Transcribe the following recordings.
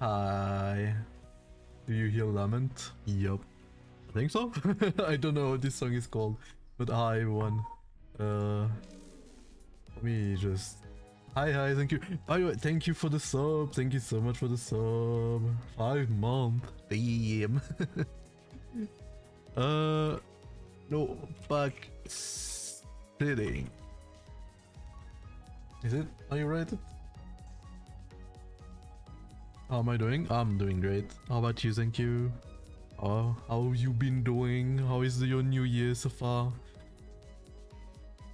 Hi. Do you hear lament? Yup. I think so. I don't know what this song is called, but hi everyone. Let me just. Hi, thank you. By the way, thank you for the sub. Thank you so much for the sub. 5 months. Damn. No, back sitting. Is it? Are you right? How am I doing? I'm doing great. How about you? Thank you. How you been doing? How is your new year so far?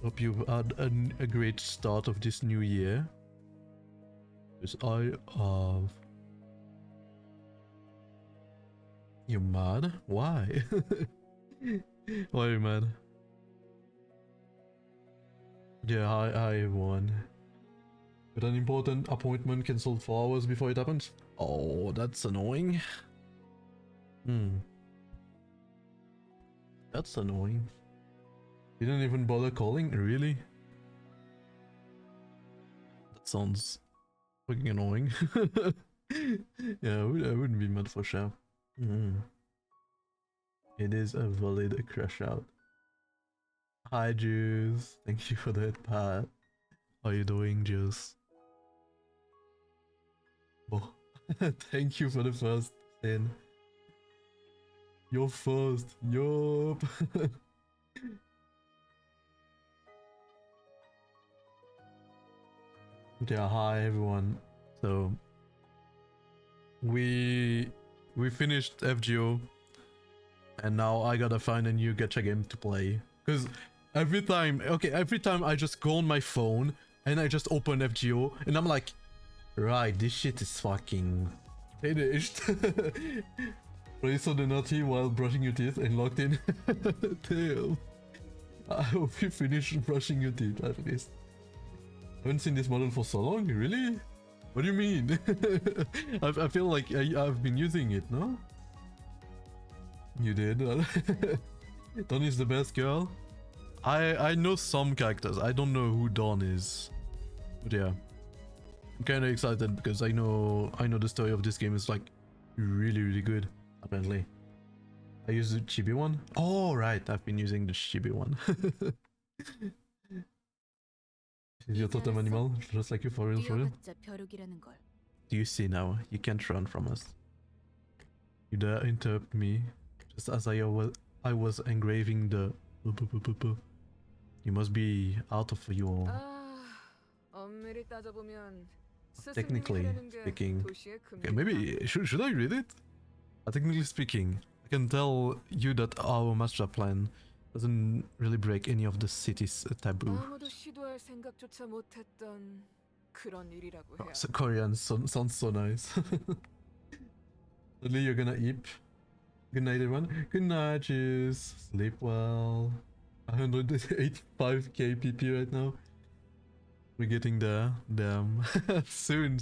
Hope you've had a great start of this new year. Because I have. You mad? Why? Why are you mad? Yeah, hi everyone. With an important appointment cancelled 4 hours before it happens? Oh, that's annoying. That's annoying. Didn't even bother calling? Really? That sounds fucking annoying. Yeah, I wouldn't be mad for sure. It is a valid crash out. Hi Juice. Thank you for that, Pat. How you doing, Juice? Oh, thank you for the first in. You're first. Yup. Yeah, hi everyone. So we finished FGO and now I gotta find a new gacha game to play. Cause every time I just go on my phone and I just open FGO and I'm like, right, this shit is fucking finished. Play so the naughty while brushing your teeth and locked in. Damn. I hope you finish brushing your teeth at least. Haven't seen this model for so long, really? What do you mean? I feel like I've been using it, no? You did? Dawn is the best girl? I know some characters, I don't know who Dawn is. But yeah. I'm kinda excited because I know the story of this game is like really good, apparently. I use the chibi one? Oh right, I've been using the chibi one. Is your totem animal? Just like you for real, for real? Do you see now? You can't run from us. You dare interrupt me just as I was engraving the... You must be out of your... Technically speaking... Okay, maybe... Should I read it? Technically speaking, I can tell you that our master plan doesn't really break any of the city's taboo. Oh, so Korean sounds so nice. Suddenly you're gonna eat. Good night everyone. Good night, cheers. Sleep well. 185k PP right now. We're getting there. Damn. soon.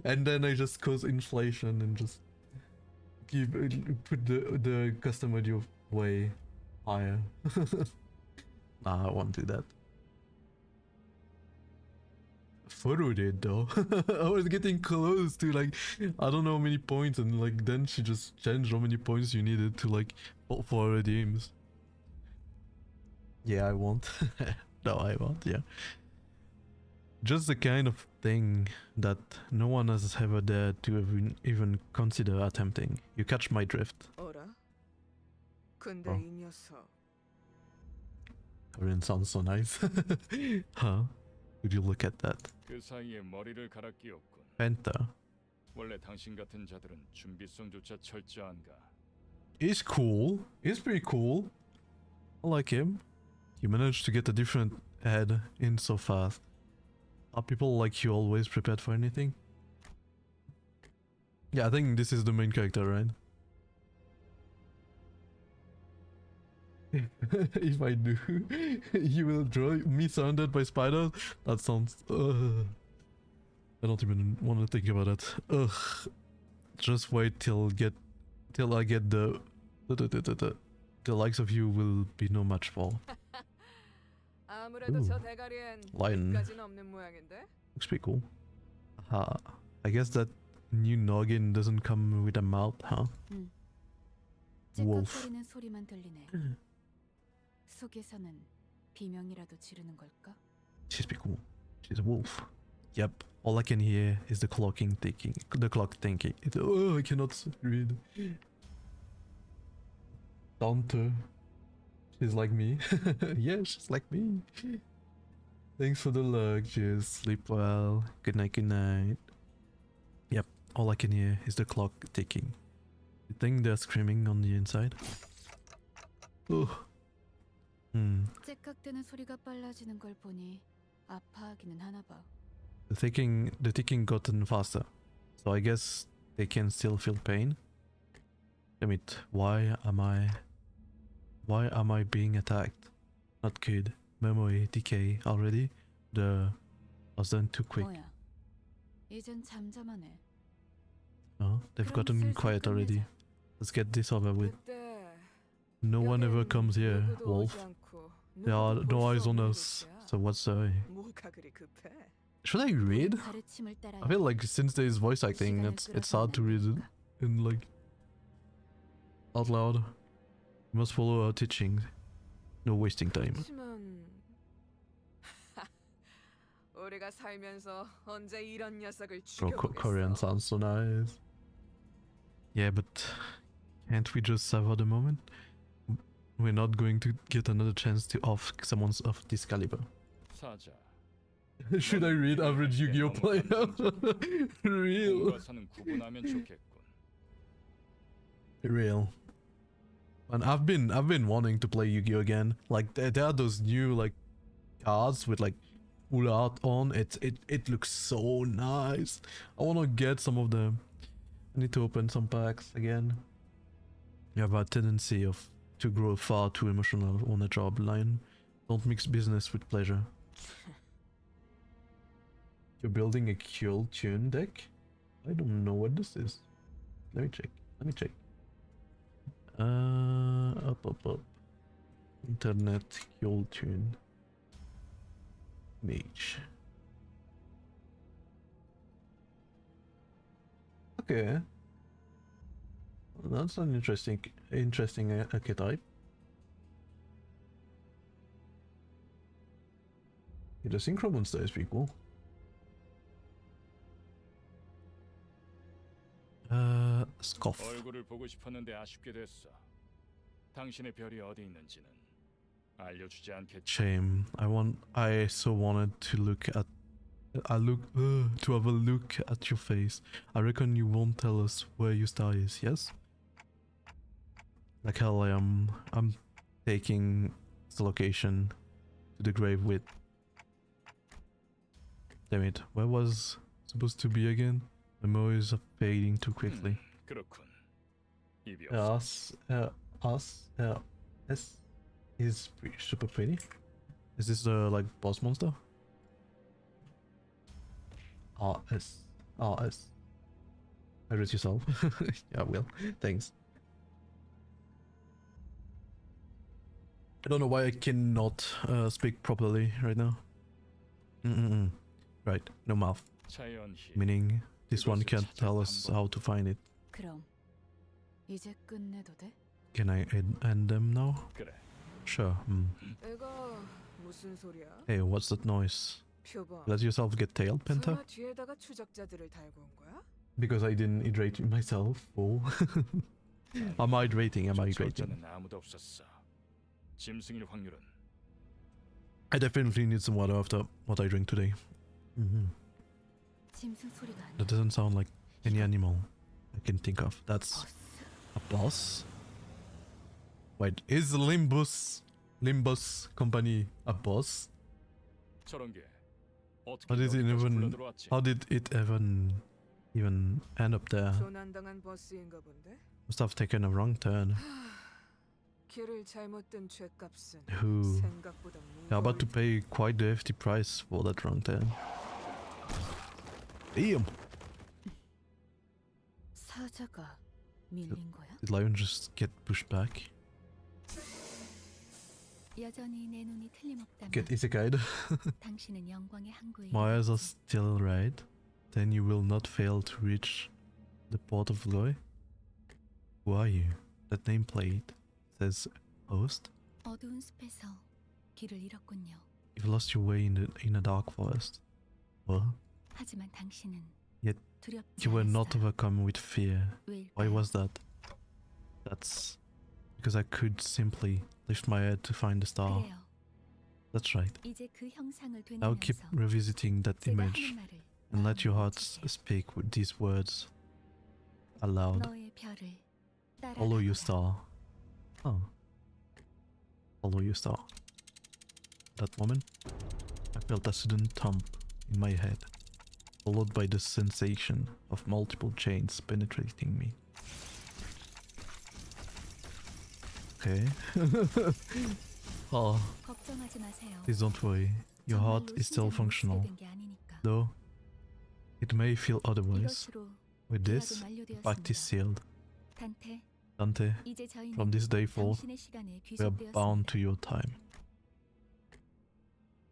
And then I just cause inflation and just put the customer due way higher. Nah, I won't do that. Photo did though. I was getting close to like, I don't know how many points, and like then she just changed how many points you needed to like for redeems. Yeah, I won't. No, I won't, yeah. Just the kind of thing that no one has ever dared to even consider attempting. You catch my drift. Oh. Korean sounds so nice. Huh? Would you look at that? Penta. He's cool. He's pretty cool. I like him. You managed to get a different head in so fast. Are people like you always prepared for anything? Yeah, I think this is the main character, right? If I do, you will draw me surrounded by spiders? That sounds... I don't even want to think about it. Ugh. Just wait till I get the likes of you will be no match for. Ooh. Lion. Looks pretty cool. I guess that new noggin doesn't come with a mouth, huh? Wolf. 찌깍거리는 소리만 들리네. 속에서는 비명이라도 지르는 걸까? She's pretty cool. She's a wolf. Yep. All I can hear is the clocking ticking. The clock thinking. Oh, I cannot read. Dante. She's like me. Yeah, she's like me. Thanks for the luck. Just sleep well. Good night, good night. Yep. All I can hear is the clock ticking. You think they're screaming on the inside? Oh. 째깍대는 소리가 빨라지는 걸 보니 아파하기는 하나 봐. The ticking gotten faster, so I guess they can still feel pain. Damn it! Why am I being attacked? Not good. Memory decay already. I was done too quick. 뭐야? 이젠 잠잠하네. Oh, they've gotten quiet already. Let's get this over with. No one ever comes here, Wolf. There are no eyes on us. So what's the... Should I read? I feel like since there's voice acting, it's hard to read it in like out loud. You must follow our teachings. No wasting time. Bro, Korean sounds so nice. Yeah, but can't we just savor the moment? We're not going to get another chance to off someone's of this caliber. Should I read average Yu-Gi-Oh player? Real. Real. And I've been wanting to play Yu-Gi-Oh again. Like there are those new like cards with like full art on. It looks so nice. I wanna get some of them. I need to open some packs again. You have a tendency to grow far too emotional on a job line. Don't mix business with pleasure. You're building a Kill Tune deck? I don't know what this is. Let me check. Up. Internet Kill Tune. Mage. Okay. That's an interesting archetype. Yeah, the synchro monster is pretty cool. Scoff. 얼굴을 보고 싶었는데 아쉽게 됐어. 당신의 별이 어디 있는지는 알려주지 않겠지. Shame. I so wanted to have a look at your face. I reckon you won't tell us where your star is, yes? Like hell I'm taking the location to the grave with. Damn it, where was supposed to be again? Memories are fading too quickly. 그렇군. 입이 없어. S is super pretty. Is this the like boss monster? RS. Hydrate yourself. Yeah, I will. Thanks. I don't know why I cannot speak properly right now. Right, no mouth. 자연히. Meaning this one can't tell us how to find it. 그럼 이제 끝내도 돼? Can I end them now? 그래. Sure. 이거 무슨 소리야? Hey, what's that noise? 표범. Let yourself get tailed, Penta? 설마 뒤에다가 추적자들을 달고 온 거야? Because I didn't hydrate myself. Oh. Am I hydrating? 쫓아오자는 아무도 없었어. 짐승일 확률은. I definitely need some water after what I drink today. 짐승 소리가 안 That doesn't sound like any animal I can think of. That's a boss? Wait, is Limbus Company a boss? 저런 게 어떻게 How did it 여기까지 even 불러들어왔지? how did it even end up there? 조난당한 버스인가 본데? Must have taken a wrong turn. 길을 잘못 든 죄값은 Who 생각보다 are about to 무거울 pay quite the hefty price for that wrong turn. Damn! 사자가 밀린 거야? Did Lion just get pushed back? 여전히 내 눈이 틀림없다면 Get isekai'd? 당신은 영광의 항구에 My eyes are still right. Then you will not fail to reach The Port of Loy? Who are you? That nameplate says host? 어두운 숲에서 길을 잃었군요. You've lost your way in a dark forest. What? 하지만 당신은 Yet 두렵지 you were not 않았어요. overcome with fear. Why 왜일까요? was that? That's because I could simply lift my head to find the star. 그래요. That's right. 이제 그 형상을 Now keep 되뇌면서 revisiting that 제가 image 하는 말을 and let your 마음에 hearts 외치세요. speak with these words aloud. 너의 별을 Follow your 따라가거라. star. Oh. Follow your star. That moment, I felt a sudden thump in my head, followed by the sensation of multiple chains penetrating me. Okay. Oh, 걱정하지 마세요. please don't worry. Your heart 정말로 is still 심장이 functional, 멈추게 된게 아니니까. though it may feel otherwise. 이것으로 With this, 계약은 the pact is 완료되었습니다. sealed. 단테, Dante, 이제 저희는 from this day forth, 당신의 시간에 we are bound 귀속되었습니다. to your time.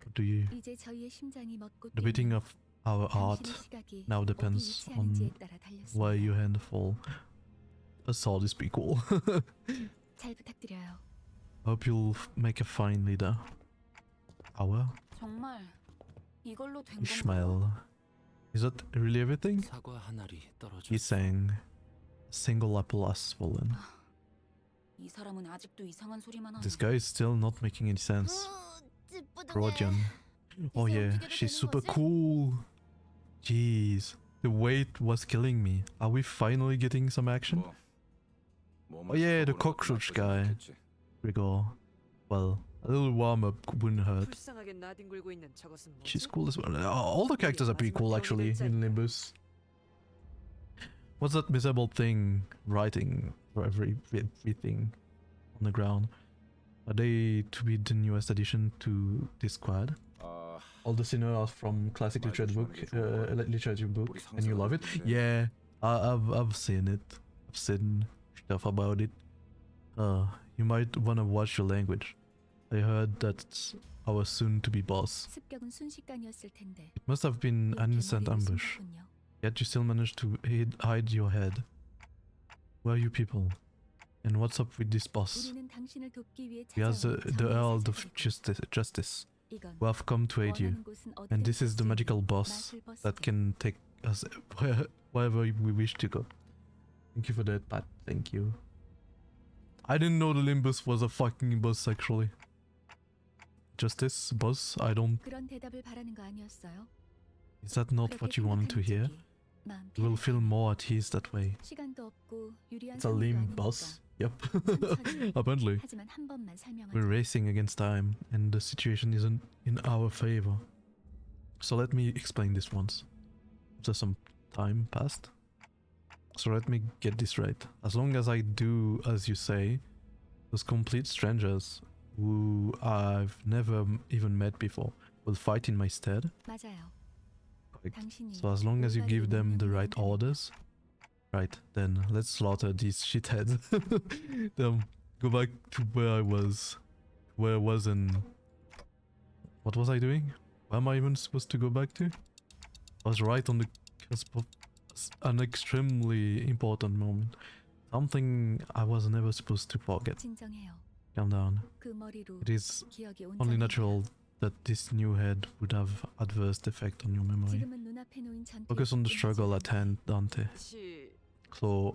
What do you? 이제 저희의 심장이 멎고 The beating 뛰는 of our heart 당신의 시각이 now 어디 depends 위치하는지에 on 따라 where 달렸습니다. your hand fall. A sword is pretty cool. 잘 부탁드려요. Hope you'll make a fine leader. Our 정말 이걸로 된 Ishmael. Is that really everything? 사과 한 알이 떨어져. He sang. A single apple has fallen. 이 사람은 아직도 이상한 소리만 하네. This guy is still not making any sense. Rodion. Oh yeah, she's super cool. Jeez. The wait was killing me. Are we finally getting some action? Oh yeah, the cockroach guy. Rigor. Well, a little warm-up wouldn't hurt. 불쌍하게 나뒹굴고 있는 저것은 뭐지? She's cool as well. All the characters are pretty cool actually in Limbus. What's that miserable thing writing for everything on the ground? Are they to be the newest addition to this squad? All the sinners are from classic literature book, and you love it? Yeah, I've seen it. I've seen stuff about it. You might wanna watch your language. I heard that's our soon-to-be boss. 습격은 순식간이었을 텐데. It must have been an 이렇게 instant 머리를 ambush. 숨겼군요. Yet you still managed to hide your head. Where are you people? And what's up with this boss? 우리는 당신을 돕기 위해 We are the 찾아온 Herald of 정의의 Justice. 이건 We have come to aid you. 원하는 곳은 And this is the 어디든지 magical boss 맛을 벗게. that can take us wherever we wish to go. Thank you for that, Pat. Thank you. I didn't know the Limbus was a fucking boss actually. Justice boss? I don't. 그런 대답을 바라는 거 아니었어요? Is that not 그렇게 what you wanted to hear? 생각하는 적이 마음 You will 편하게. feel more at ease that way. 시간도 없고 유리한 It's a 상황도 lame 아니니까. boss. Yep. 천천히. Apparently. 하지만 한 번만 설명하자. We're racing against time, and the situation isn't in our favor. So let me explain this once. After some time passed. So let me get this right. As long as I do as you say, those complete strangers who I've never even met before will fight in my stead. 맞아요. Correct. 당신이 So as long as you give them the right 명령을 orders, right, then let's slaughter these shitheads. Then go back to where I was. Where I was in... What was I doing? Where am I even supposed to go back to? I was right on the cusp of an extremely important moment. Something I was never supposed to forget. 진정해요. Calm down. 그 머리로 It is 기억이 only 온전히 natural that this new head would have adverse effect on your memory. 지금은 눈앞에 놓인 전투에 Focus on the struggle at hand, Dante. So,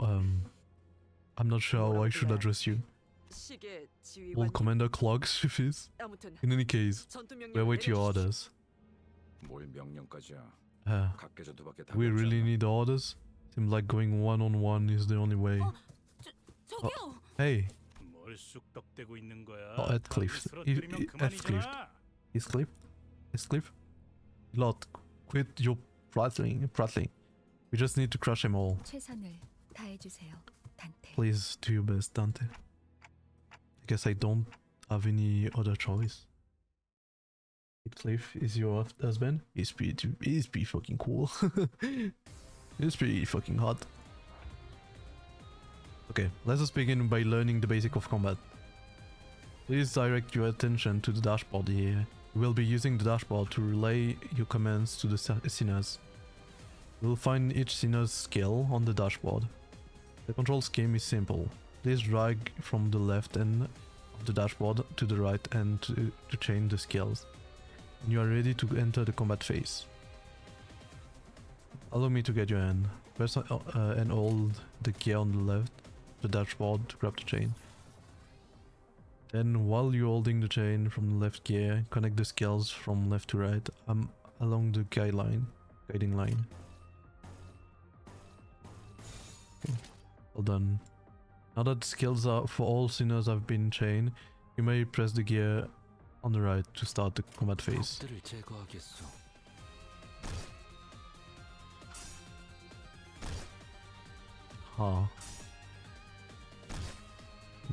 I'm not sure how I should address you. 시계 Old 지휘관. Commander Clogs is. 아무튼 In any case, 전투 we 명령을 await your 내려주십시오. orders. 뭘 명령까지야? 각계자도밖에 We 답이 really 없잖아. need orders? Seems like going one-on-one is the only way. 저기요. Hey, 뭘 쑥덕대고 있는 거야? Heathcliff. Heathcliff. Heathcliff? Lord, quit your prattling. We just need to crush them all. 최선을 다해 주세요. 단테. Please do your best, Dante. I guess I don't have any other choice. Heathcliff is your husband? He's pretty fucking cool. He's pretty fucking hot. Okay, let us begin by learning the basic of combat. Please direct your attention to the dashboard here. You will be using the dashboard to relay your commands to the sinners. You'll find each sinner's skill on the dashboard. The control scheme is simple. Please drag from the left end of the dashboard to the right end to change the skills. And you are ready to enter the combat phase. Allow me to get you in. Press and hold the gear on the left of the dashboard to grab the chain. Then while you're holding the chain from the left gear, connect the skills from left to right along the guiding line. Okay. Well done. Now that the skills are for all sinners have been chained, you may press the gear on the right to start the combat phase. 적들을 제거하겠소. Huh.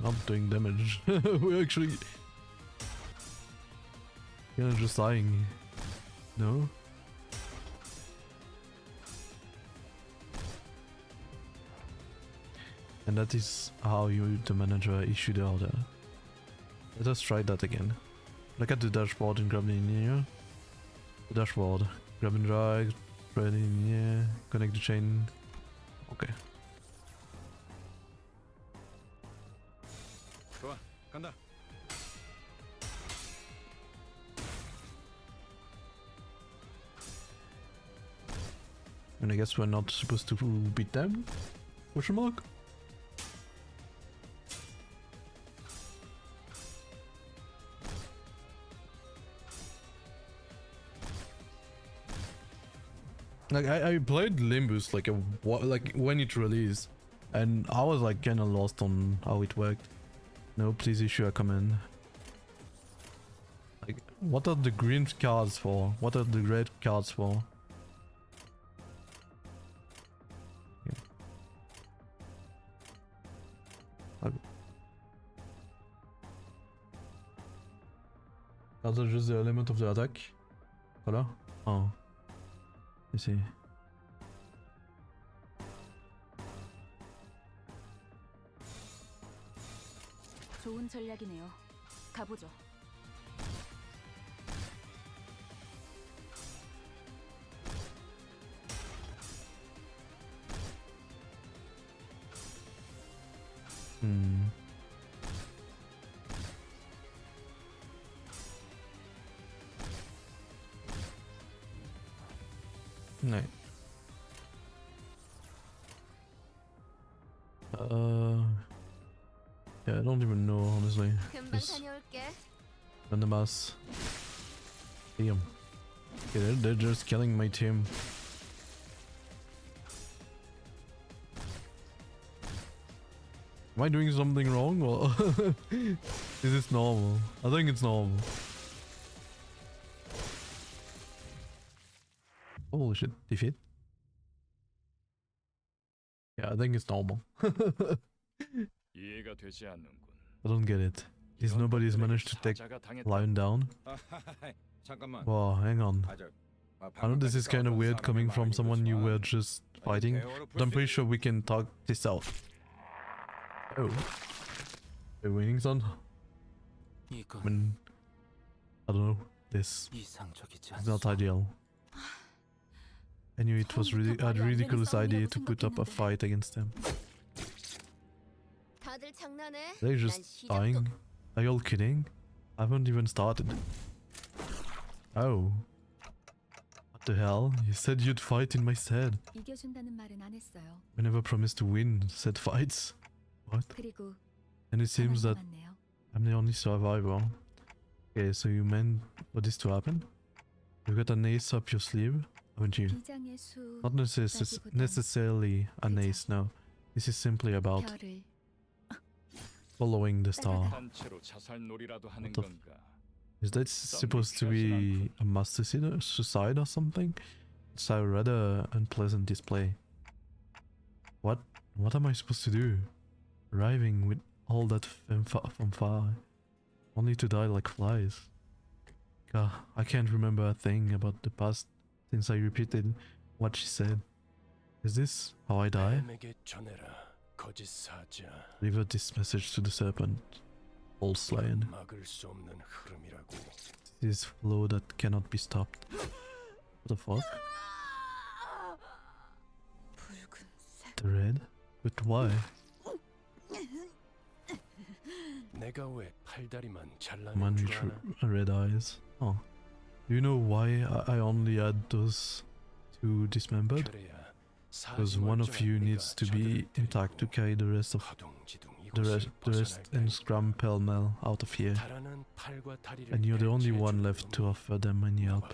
Not doing damage. We're actually just dying. No? And that is how you, the manager, issue the order. Let us try that again. Look at the dashboard and grab the linear. The dashboard. Grab and drag. Thread in here. Connect the chain. Okay. 좋아, 간다. And I guess we're not supposed to beat them? Question mark? Like I played Limbus like when it released, and I was like kinda lost on how it worked. No, please issue a command. Like, what are the green cards for? What are the red cards for? Okay. Okay. Cards are just the element of the attack. Voilà. Oh. I see. 좋은 전략이네요. 가보죠. No. Yeah, I don't even know, honestly. 금방 Just 다녀올게. run the mass. Damn. Okay, they're just killing my team. Am I doing something wrong? Well, is this normal? I think it's normal. Holy shit, defeat? Yeah, I think it's normal. 이해가 되지 않는군. I don't get it. Is nobody's managed to take 사자가 당했다. Lion down? 잠깐만. Wow, hang on. I know this is kind of weird coming from someone you were just fighting, but I'm pretty sure we can talk this out. Oh. We're winning, son? I 이건 mean, I don't know. This 이상적이지 is not 않소. ideal. I knew it was really a ridiculous idea to put up a fight against them. 다들 장난해? They're just dying. Are you all kidding? I haven't even started. Oh. What the hell? You said you'd fight in my stead. 이겨준다는 말은 안 했어요. I never promised to win said fights. What? 그리고 And it seems that 남았네요. I'm the only survivor. Okay, so you meant for this to happen? You got an ace up your sleeve, haven't you? 비장의 수 Not necessarily an ace, no. This is simply about 별을 following the star. 단체로 자살놀이라도 하는 What the 건가? Is that supposed to be a mass suicide or something? It's a rather unpleasant display. What am I supposed to do? Arriving with all that from far, only to die like flies. God, I can't remember a thing about the past since I repeated what she said. Is this how I die? 뱀에게 전해라, 거짓 사자. Deliver this message to the serpent, false lion. 막을 수 없는 흐름이라고. This flow that cannot be stopped. What the fuck? The red? But why? 내가 왜 팔다리만 잘라낸 Man 줄 with 아나? red eyes. Oh. Do you know why I only had those two dismembered? 그래야 Because one of you needs to be intact to carry the rest and scram pell-mell out of here. And you're the only one left to offer them any help.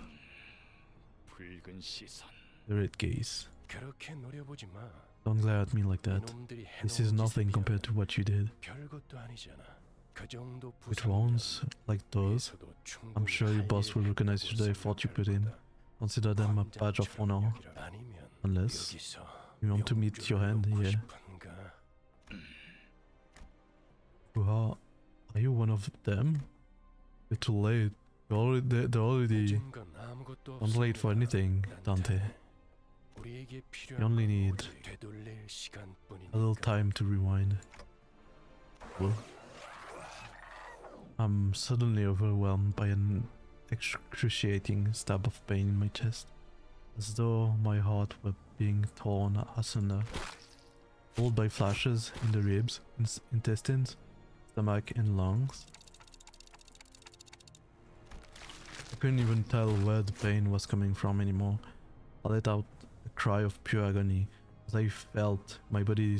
붉은 시선. The red gaze. 그렇게 노려보지 마. Don't glare at me like that. 이놈들이 This is 해놓은 nothing 짓에 compared to what you did. 별것도 아니잖아. 그 정도 With wounds like those, 부상이라도 I'm sure your 충분히 boss will 할 recognize 일이라고 the effort you put in. 생각할 거다. Consider them a badge of honor. 아니면 Unless 여기서 you want to meet your hand 놓고 here. 싶은가? Are you one of them? You're too late. They're already 잊은 건 아무것도 not late for 없습니다, anything, Dante. 우리에게 You 필요한 only 건 need 오직 되돌릴 시간뿐이니까. a little time to rewind. Well, I'm suddenly overwhelmed by an excruciating stab of pain in my chest, as though my heart were being torn asunder, followed by flashes in the ribs, intestines, stomach and lungs. I couldn't even tell where the pain was coming from anymore. I let out a cry of pure agony as I felt my body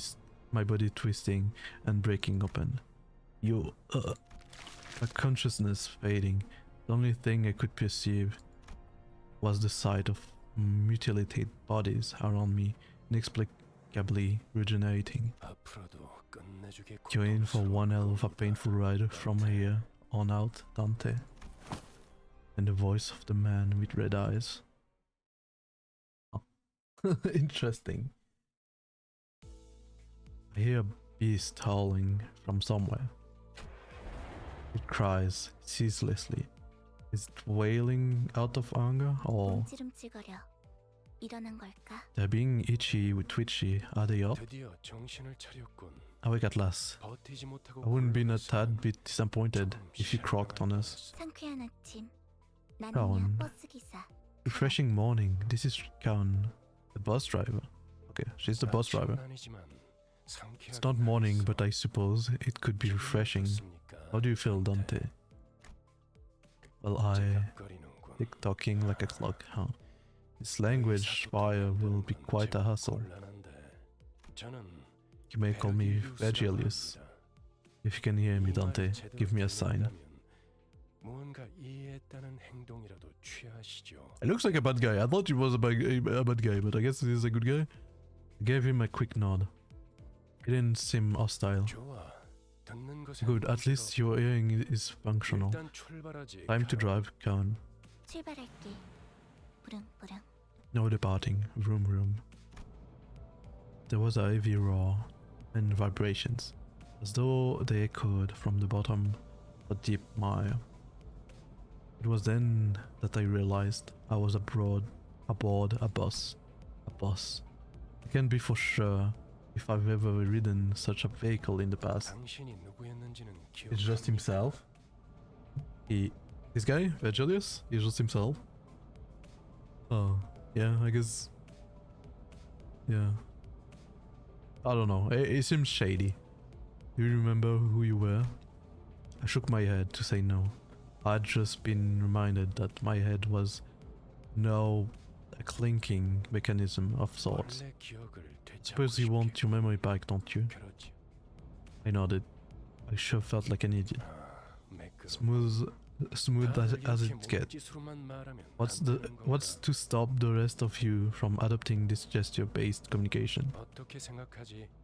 twisting and breaking open. My consciousness fading. The only thing I could perceive was the sight of mutilated bodies around me, inexplicably regenerating. 앞으로도 끝내주게 You're in for one hell of a painful ride from here on out, Dante. And the voice of the man with red eyes. Oh. Interesting. I hear a beast howling from somewhere. It cries ceaselessly. Is it wailing out of anger or 움찔움찔거려. 일어난 걸까? they're being itchy with twitchy? Are they up? 드디어 정신을 차렸군. Awake at last. 버티지 못하고 I wouldn't be a 굴러갔으면 tad bit disappointed if you croaked on us. 상쾌한 아침. 가온. 나는야 버스 기사. Refreshing morning. This is Kaun, the bus driver. Okay, she's the bus driver. It's not morning, but I suppose it could be refreshing. How do you feel, Dante? Well, I tick-tocking like a clock, huh? This language fire will be quite a hustle. You may call me Vergilius. If you can hear me, Dante, give me a sign. He looks like a bad guy. I thought he was a bad guy, but I guess he's a good guy. I gave him a quick nod. He didn't seem hostile. Good, at least your hearing is functional. Time to drive, Kaun. 출발할게. 부릉부릉. No departing. Vroom vroom. There was a heavy roar and vibrations, as though they echoed from the bottom of a deep mire. It was then that I realized I was aboard a bus. A bus. I can't be for sure if I've ever ridden such a vehicle in the past. It's just himself. This guy, Vergilius, he's just himself. Oh, yeah, I guess. Yeah. I don't know, it seems shady. Do you remember who you were? I shook my head to say no. I'd just been reminded that my head was now a clinking mechanism of sorts. Suppose you want your memory back, don't you? I nodded. I sure felt like an idiot. Smooth as it gets. What's to stop the rest of you from adopting this gesture-based communication?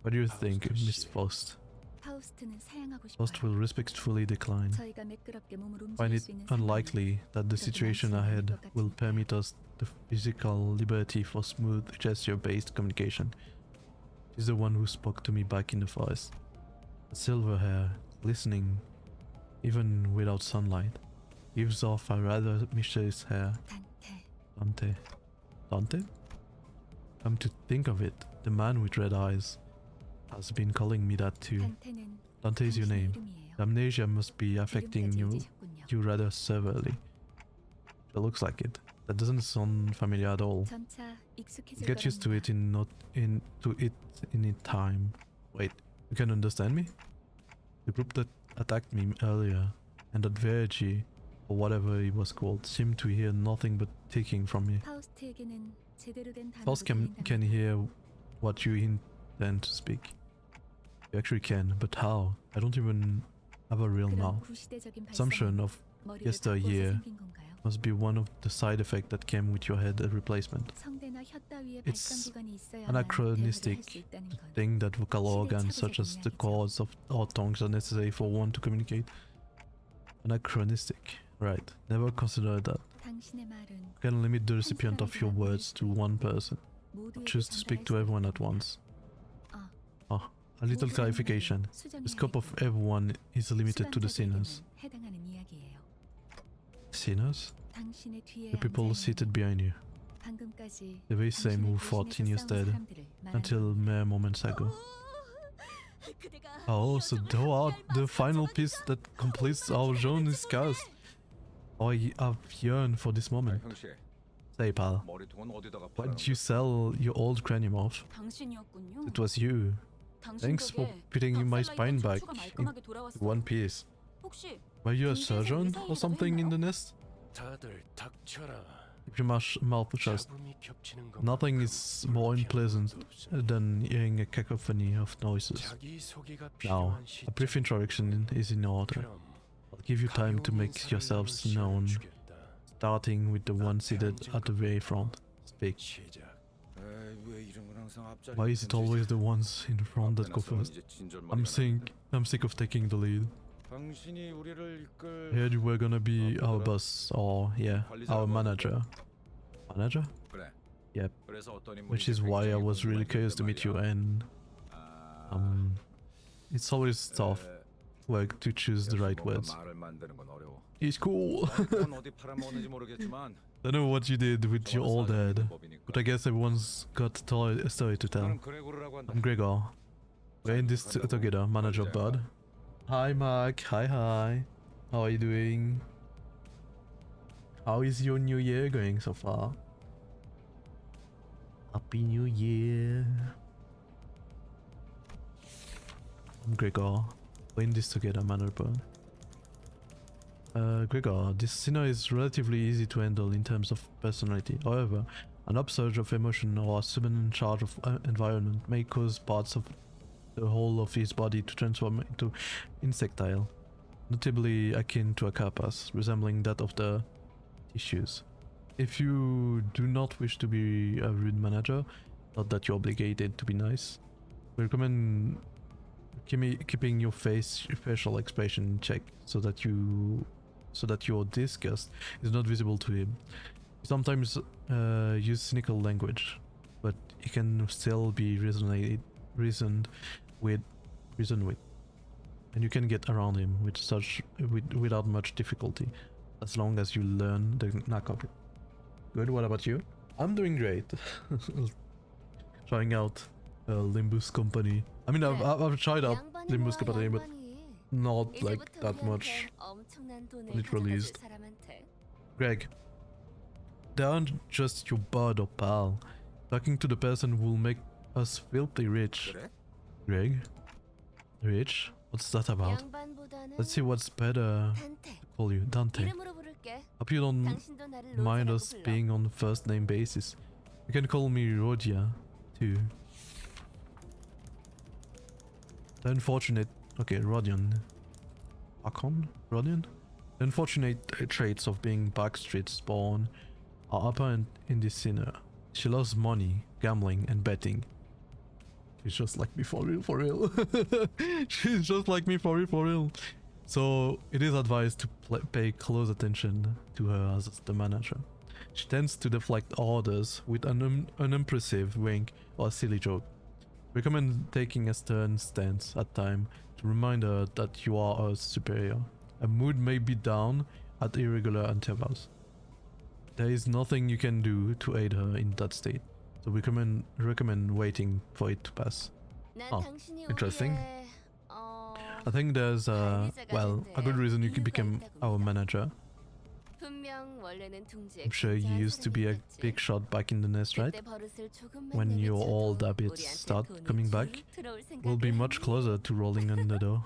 What do you think, Miss Faust? 파우스트는 사양하고 Faust 싶어요. will respectfully decline. 저희가 매끄럽게 몸을 Find 움직일 it 수 있는 unlikely that the situation ahead will permit us the physical liberty for smooth gesture-based communication. She's the one who spoke to me back in the forest. Silver hair, glistening, even without sunlight, gives off a rather mysterious hair. 단테. Dante? Come to think of it, the man with red eyes has been calling me that too. 단테는 Dante is your 당신의 name. 이름이에요. The amnesia must be affecting 이름까지 잊으셨군요. you rather severely. It looks like it. That doesn't sound familiar at all. 점차 익숙해질 Get used to 거랍니다. it in time. Wait, you can understand me? The group that attacked me earlier, and that VOD, or whatever it was called, seemed to hear nothing but ticking from me. 파우스트에게는 제대로 된 단어도 Faust can 들린답니다. hear what you intend to speak. You actually can, but how? I don't even have a real 그런 mouth. 구시대적인 Assumption 발상은 of 머리를 yesteryear 바꿔서 생긴 건가요? must be one of the side effects that came with your head replacement. 성대나 혀 따위의 It's 발성 기관이 있어야만 anachronistic 대화를 할수 있다는 건 Think that vocal 시대의 organs such as the 착오적 cords of our tongues are necessary for one to communicate. Anachronistic. Right. Never considered that. 당신의 말은 You can limit the recipient of your words to one person. 모두에게 Choose to speak to 전달할 수 everyone 있는 at once. 아, Oh, a little 모두라는 clarification. 말은 수정해야 The scope of 하겠군요. everyone is limited to the 수반자들에게는 sinners. 해당하는 이야기예요. Sinners? 당신의 뒤에 The people 앉아 seated 있는 behind you. 방금까지 The very same who 당신을 fought in your 대신해 싸운 stead 사람들을 말하는 until 겁니다. mere moments ago. Oh, so thou art the final piece that completes our journey's cast. I've yearned for this moment. 형씨, Say, pal, 머리통은 어디다가 why 팔아? did you sell your old cranium off? 당신이었군요. It was you. 당신 Thanks for 덕에 putting my 박살나 spine 있던 back 척추가 in 말끔하게 돌아왔어요. one piece. 혹시 Were you a 군대에서 surgeon 의사 or something in the nest? 다들 닥쳐라. Keep your mouth shut. 잡음이 겹치는 것만큼 Nothing is more unpleasant 없어. than hearing a cacophony of noises. 자기소개가 Now, 필요한 a brief 시점. introduction is in order. 그럼 I'll give you time to 가벼운 make 인사를 yourselves 나눌 시간을 known, 주겠다. starting with the one seated at the very front. Speak. 시작. 에이, 왜 이런 건 항상 앞자리 Why is it always the ones in front that go first? I'm sick of taking the lead. 당신이 우리를 이끌 I heard you were gonna be our boss, or yeah, our manager. Manager? 그래. Yep. 그래서 어떤 인물이 Which is why I was really curious to meet you, and it's always tough work to choose the right words. 말을 만드는 건 어려워. He's cool. 넌 어디 팔아먹는지 모르겠지만 I know what you did with your old head, but I guess everyone's got a story to tell. 나는 그레고르라고 한다. I'm Gregor. We're in this together, manager bud. Hi Mark, hi. How are you doing? How is your new year going so far? Happy New Year. I'm Gregor. We're in this together, manager bud. Gregor, this sinner is relatively easy to handle in terms of personality. However, an upsurge of emotion or a sudden charge of environment may cause parts of the whole of his body to transform into insectile, notably akin to a carapace, resembling that of the tissues. If you do not wish to be a rude manager, not that you're obligated to be nice, we recommend keeping your facial expression in check so that your disgust is not visible to him. You sometimes use cynical language, but it can still be reasoned with, and you can get around him without much difficulty, as long as you learn the knack of it. Good. What about you? I'm doing great. Trying out Limbus Company. I mean, I've tried out Limbus Company, but not like that much when it released. Greg, they aren't just your bud or pal. Talking to the person who will make us filthy rich. 그래? Greg? Rich? What's that about? Let's see what's better to call you. Dante. Hope you don't mind us being on first name basis. You can call me Rodia, too. The unfortunate... Okay, Rodion. Akon? Rodion? The unfortunate traits of being backstreet born are apparent in this sinner. She loves money, gambling, and betting. She's just like me for real. She's just like me for real. So it is advised to pay close attention to her as the manager. She tends to deflect orders with an unimpressive wink or a silly joke. Recommend taking a stern stance at time to remind her that you are her superior. Her mood may be down at irregular intervals. There is nothing you can do to aid her in that state, so we recommend waiting for it to pass. Oh, interesting. I think there's a good reason you could become our manager. 분명 원래는 둥지에 I'm sure you used to be a big shot back in the nest, right? When your old habits start coming back, we'll be much closer to rolling on the door.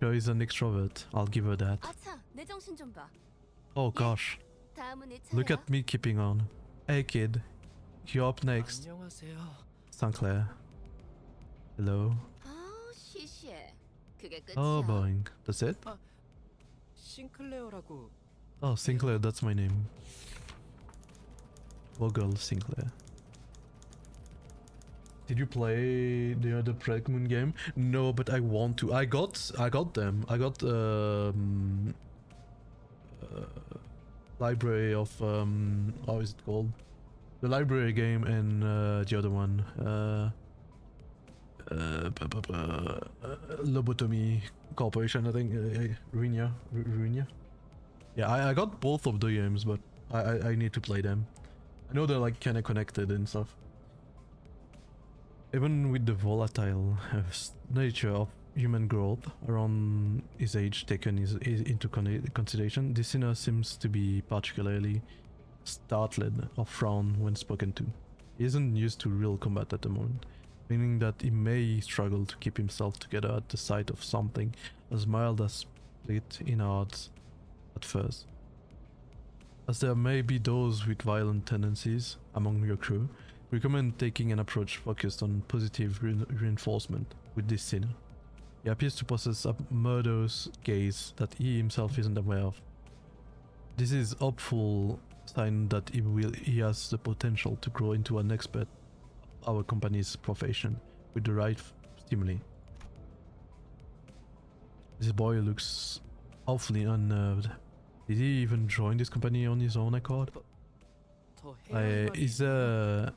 Sure is an extrovert, I'll give her that. 아차, 내 정신 좀 봐. Oh gosh, 다음은 내 look 차례야. at me keeping on. Hey kid, you're up next. 안녕하세요. Sinclair. Hello. 아, 시시해. 그게 끝이야. Oh, boing. That's it? 싱클레어라고. Oh, Sinclair, that's my name. Vogel Sinclair. Did you play the other Preg Moon game? No, but I want to. I got them. I got library of how is it called? The library game and the other one. Lobotomy Corporation, I think. Ruinia. Yeah, I got both of the games, but I need to play them. I know they're like kind of connected and stuff. Even with the volatile nature of human growth around his age taken into consideration, this sinner seems to be particularly startled or frown when spoken to. He isn't used to real combat at the moment, meaning that he may struggle to keep himself together at the sight of something as mild as split in hearts at first. As there may be those with violent tendencies among your crew, recommend taking an approach focused on positive reinforcement with this sinner. He appears to possess a murderous gaze that he himself isn't aware of. This is hopeful sign that he has the potential to grow into an expert of our company's profession with the right stimuli. This boy looks awfully unnerved. Did he even join this company on his own accord? 더 해야 할 말이 Is there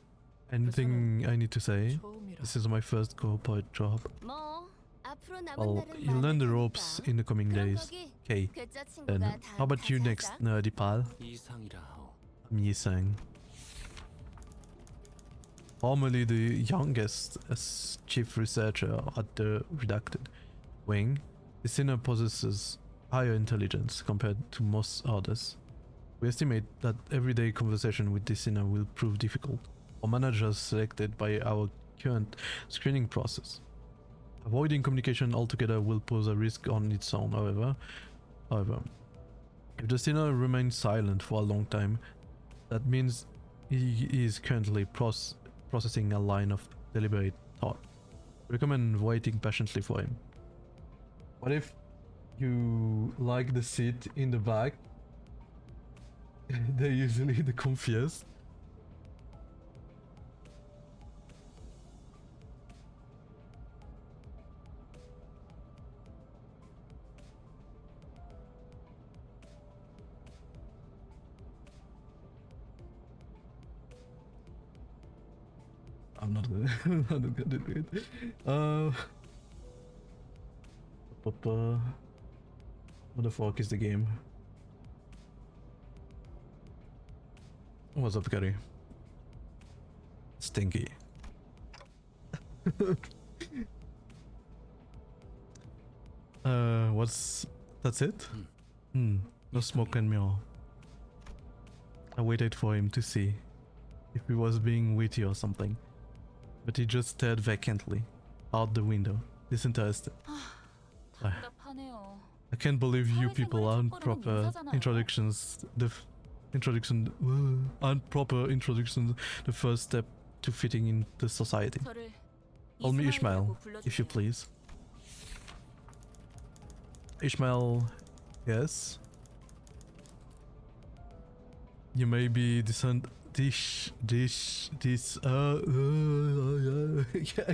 anything I need to say? 처음이라. This is my first corporate job. 뭐 앞으로 남은 Well, 날은 you'll learn the 많을 ropes 테니까. in the coming 그럼 days. 거기 Okay, 괴짜 친구가 then 다음 how about you 같이 next, 하자. nerdy pal? 이상이라 하오. I'm Yisang. Formerly the youngest as chief researcher at the Redacted wing, the sinner possesses higher intelligence compared to most others. We estimate that everyday conversation with this sinner will prove difficult for managers selected by our current screening process. Avoiding communication altogether will pose a risk on its own, however, if the sinner remains silent for a long time, that means he is currently processing a line of deliberate thought. Recommend waiting patiently for him. What if you like the seat in the back? They're usually the comfiest. I'm not gonna, I'm not gonna do it. What the fuck is the game? What's up, Gary? Stinky. That's it? No smoke and mirror. I waited for him to see if he was being witty or something, but he just stared vacantly out the window, disinterested. 답답하네요. I can't believe you 사회생활의 people aren't 첫걸음은 proper 인사잖아요. introductions. Aren't proper introductions the first step to fitting into society. 저를 Call me Ishmael, 이스마일이라고 if you 불러주세요. please. Ishmael, yes. You may be I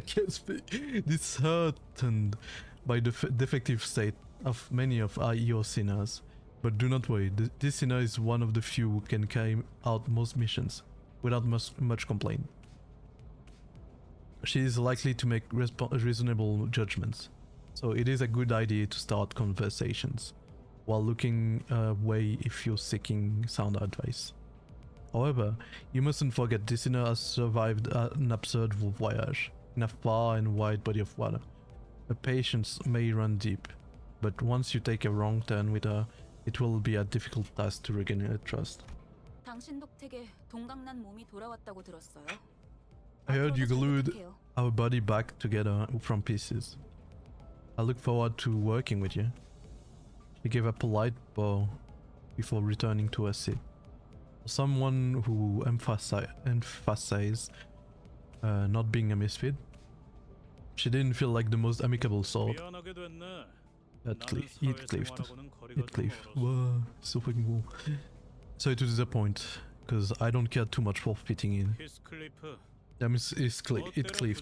can't speak. Disheartened by the defective state of many of your sinners, but do not worry. This sinner is one of the few who can carry out most missions without much complaint. She is likely to make reasonable judgments, so it is a good idea to start conversations while looking away if you're seeking sound advice. However, you mustn't forget this sinner has survived an absurd voyage in a far and wide body of water. Her patience may run deep, but once you take a wrong turn with her, it will be a difficult task to regain her trust. 당신 덕택에 동강난 몸이 돌아왔다고 들었어요. I heard you 앞으로도 잘 glued 부탁해요. our body back together from pieces. I look forward to working with you. She gave a polite bow before returning to her seat. Someone who emphasized not being a misfit. She didn't feel like the most amicable sort. 미안하게 됐네. Heathcliff. Whoa, so fucking cool. Sorry to disappoint, because I don't care too much for fitting in. 히스클리프. That means Heathcliff.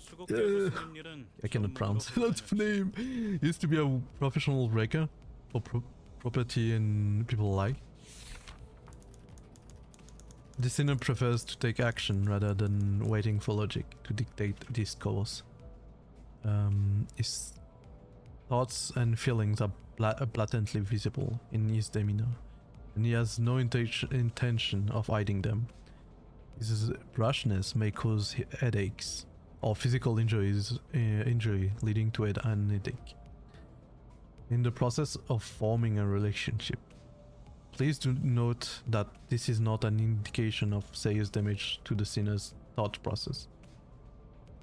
I cannot pronounce that name. He used to be a professional wrecker for property and people alike. The sinner prefers to take action rather than waiting for logic to dictate this course. His thoughts and feelings are blatantly visible in his demeanor, and he has no intention of hiding them. His brashness may cause headaches or physical injury leading to an headache. In the process of forming a relationship, please do note that this is not an indication of serious damage to the sinner's thought process.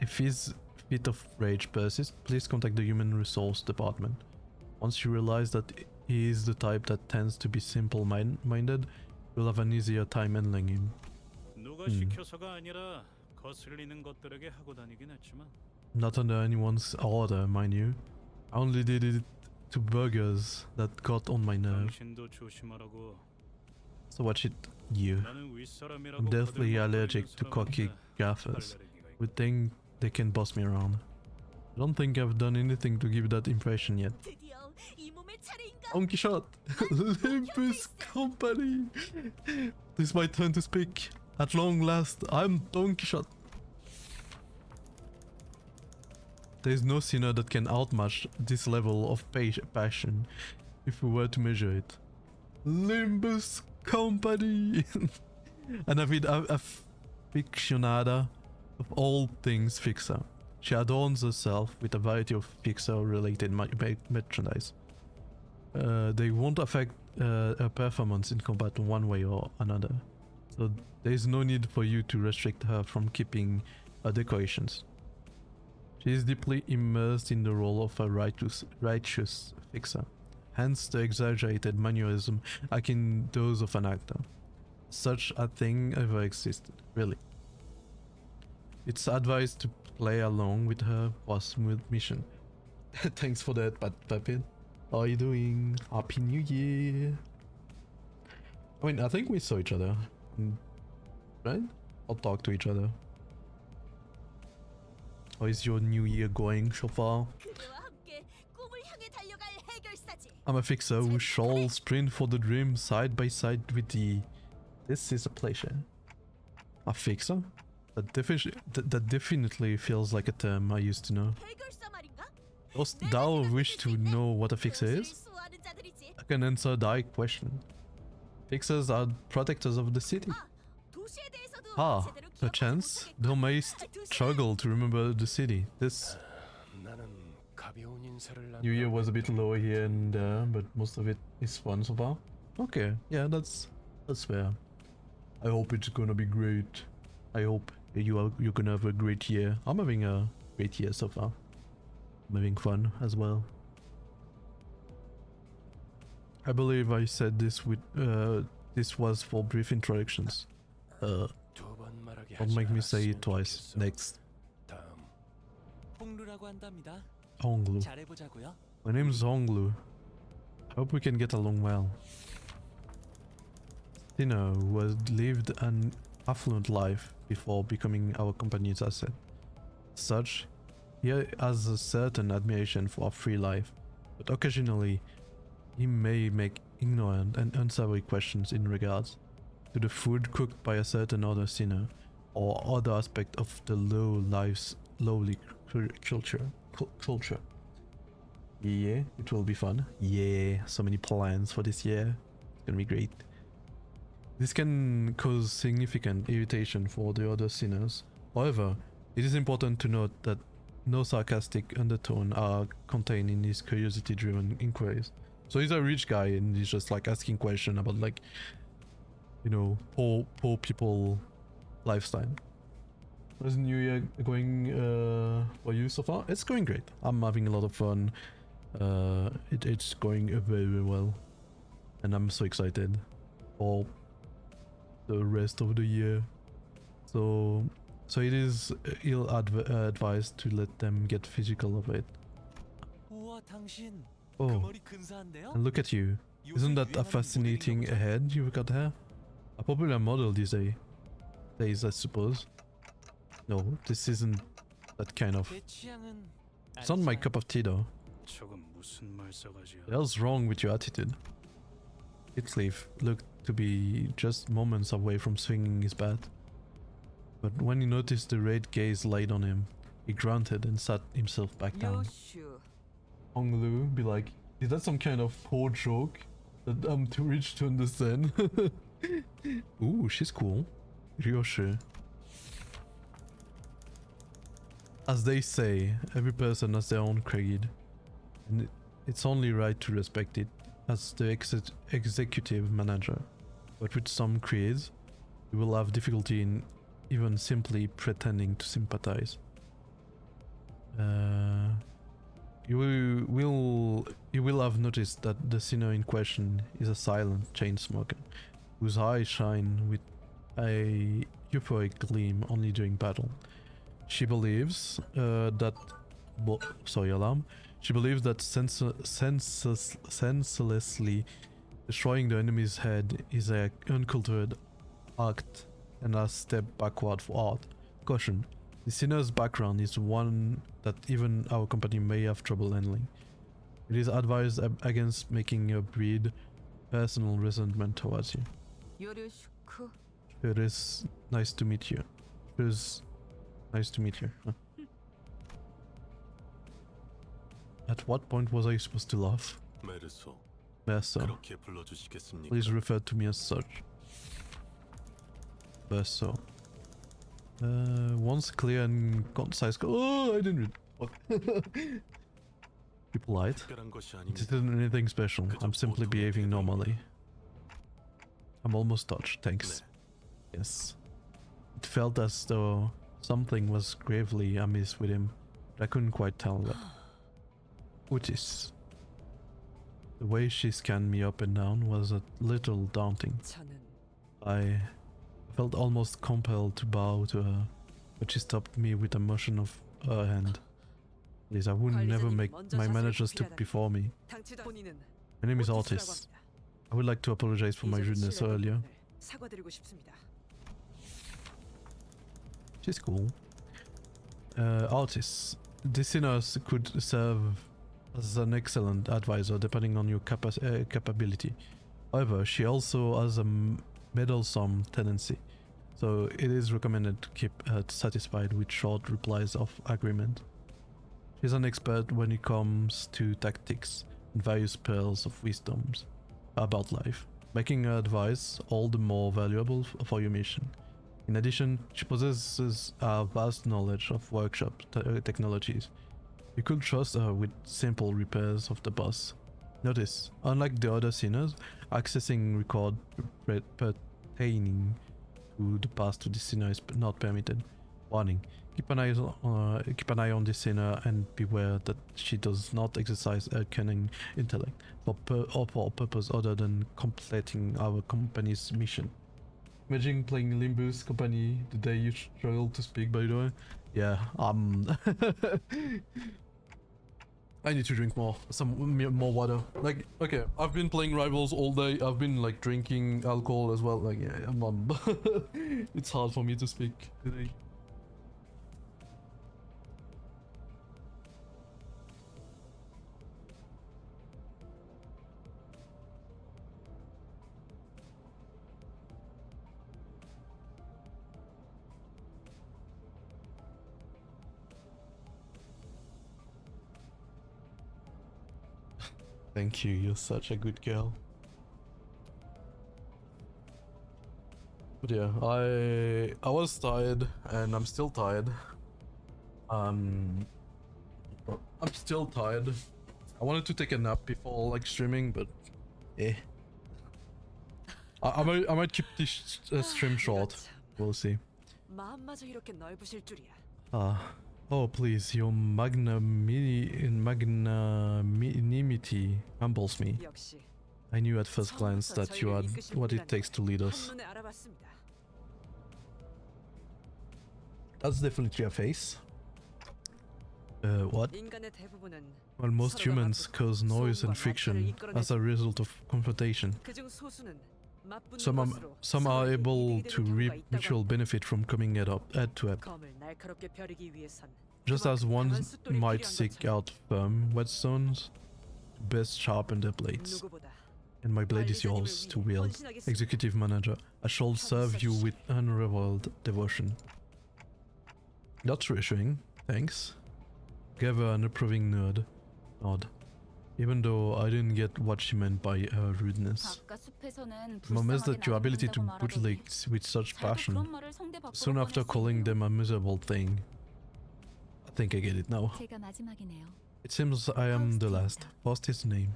If his fit of rage persists, please contact the human resource department. Once you realize that he is the type that tends to be simple-minded, you'll have an easier time handling him. 누가 시켜서가 아니라 거슬리는 것들에게 하고 다니긴 했지만. Not under anyone's order, mind you. I only did it to burgers that got on my nerve. 당신도 조심하라고. So watch it, you. 나는 윗사람이라고 I'm deathly allergic to cocky gaffers. Would think they can boss me around. I don't think I've done anything to give that impression yet. 드디어 이 몸의 차례인가? Don Quixote! Limbus Company! This is my turn to speak. At long last, I'm Don Quixote. There is no sinner that can outmatch this level of passion if we were to measure it. Limbus Company! An avid aficionada of all things Fixer. She adorns herself with a variety of Fixer-related merchandise. They won't affect her performance in combat one way or another, so there is no need for you to restrict her from keeping her decorations. She is deeply immersed in the role of a righteous fixer, hence the exaggerated mannerism akin those of an actor. Such a thing ever existed, really. It's advised to play along with her for a smooth mission. Thanks for that, Puppet. How are you doing? Happy New Year! I mean, I think we saw each other, right? Or talk to each other. How is your new year going so far? 그대와 함께 꿈을 향해 달려갈 해결사지. I'm a fixer who shall sprint for the dream side by side with the... This is a pleasure. A fixer? That definitely feels like a term I used to know. 해결사 말인가? Dost thou wish to know what a fixer 그것을 is? 수호하는 자들이지. I can answer thy question. Fixers are protectors of the city. 도시에 대해서도 Ah, 제대로 기억하지 perchance 못하겠군. thou mayst struggle to remember the city. This 나는 가벼운 인사를 New Year was a bit lower here and there, but most of it is fun so far. Okay, yeah, that's fair. I hope it's gonna be great. I hope you're gonna have a great year. I'm having a great year so far. I'm having fun as well. I believe I said this with this was for brief introductions. 두번 말하게 Don't 하지 make me say it 않았으면 twice. 좋겠어. Next. 다음. 홍루라고 한답니다. Honglu. 잘해보자고요. My name is Honglu. Hope we can get along well. Tina, who has lived an affluent life before becoming our company's asset. Such, he has a certain admiration for a free life, but occasionally he may make ignorant and unsavory questions in regards to the food cooked by a certain other sinner or other aspect of the lowly culture. Yeah, it will be fun. Yeah, so many plans for this year. It's gonna be great. This can cause significant irritation for the other sinners. However, it is important to note that no sarcastic undertone are contained in these curiosity-driven inquiries. So he's a rich guy and he's just like asking questions about like, you know, poor people lifestyle. How's New Year going for you so far? It's going great. I'm having a lot of fun. It's going very, very well. And I'm so excited for the rest of the year. So it is ill advised to let them get physical of it. 우와, 당신 그 Oh, 머리 근사한데요? and look at you. Isn't that a 요새 fascinating 유행하는 모델인가 보죠? head you've got here? A popular model these days, I suppose. No, this isn't that kind of... 제 취향은 It's not my 아니지만 cup of tea though. 저건 무슨 말싸가지야. What else wrong with your attitude? Heathcliff looked to be just moments away from swinging his bat. But when he noticed the red gaze laid on him, he grunted and sat himself back down. 요슈. Hong Lu be like, is that some kind of poor joke that I'm too rich to understand? Ooh, she's cool. Ryoshu. As they say, every person has their own creed, and it's only right to respect it as the executive manager. But with some creeds, you will have difficulty in even simply pretending to sympathize. You will have noticed that the sinner in question is a silent chain smoker, whose eyes shine with a euphoric gleam only during battle. She believes She believes that senselessly destroying the enemy's head is an uncultured act and a step backward for art. Caution: the sinner's background is one that even our company may have trouble handling. It is advised against making you breed personal resentment towards you. 요르슈크. It is nice to meet you. It is nice to meet you. Huh. At what point was I supposed to laugh? 메르소, Verso. 그렇게 불러주시겠습니까? Please refer to me as such. Verso. Once clear and concise. Oh, I didn't read. Fuck. Be polite. 특별한 것이 This 아닙니다. isn't anything special. I'm simply behaving normally. I'm almost touched, thanks. 네. Yes. It felt as though something was gravely amiss with him, but I couldn't quite tell what. Otis. The way she scanned me up and down was a little daunting. 저는 I felt almost compelled to bow to her, but she stopped me with a motion of her hand. Please, I would never make my manager step before me. 당치다 본인은 My name is 오티스라고 Otis. 합니다. I would like to apologize for my 이전에 rudeness 실례했던 earlier. 부분을 사과드리고 싶습니다. She's cool. Artists. This sinners could serve as an excellent advisor depending on your capability. However, she also has a meddlesome tendency, so it is recommended to keep her satisfied with short replies of agreement. She's an expert when it comes to tactics and various pearls of wisdoms about life, making her advice all the more valuable for your mission. In addition, she possesses a vast knowledge of workshop technologies. You could trust her with simple repairs of the bus. Notice, unlike the other sinners, accessing record pertaining to the past to the sinner is not permitted. Warning: keep an eye on the sinner and beware that she does not exercise her cunning intellect for a purpose other than completing our company's mission. Imagine playing Limbus Company the day you struggle to speak, by the way. Yeah, I need to drink more water. Like, okay, I've been playing Rivals all day. I've been like drinking alcohol as well. Like, yeah, it's hard for me to speak today. Thank you, you're such a good girl. But yeah, I was tired and I'm still tired. I'm still tired. I wanted to take a nap before like streaming, but eh. I might keep this stream short. We'll see. 마음마저 이렇게 넓으실 줄이야. Oh please, your magnanimity humbles me. 역시 I knew at first glance that you had what it takes to lead us. 한눈에 알아봤습니다. That's definitely a face. What? 인간의 대부분은 Well, most humans cause noise and friction as a result of confrontation. 그중 소수는 맞붙는 Some 것으로 are 서로에게 able 이득이 to 되는 reap 경우가 있다고 mutual 합니다. benefit from coming head to head. 검을 날카롭게 벼르기 위해선 Just as 그만큼 one 강한 숫돌이 might 필요한 seek 것처럼 out firm whetstones to best sharpen their blades. 누구보다 And my blade is yours to wield. Executive Manager, I shall serve you with unrivaled devotion. That's reassuring, thanks. Gave her an approving nod, even though I didn't get what she meant by her rudeness. 아까 숲에서는 I'm amazed at your 불쌍하게 ability to 나를 mutilate 본다고 with such 말하더니 passion. 자도 그런 말을 성대 바꾸고 Soon after calling them a miserable thing. I think I get it now. 제가 마지막이네요. It seems I am the last. What's his name?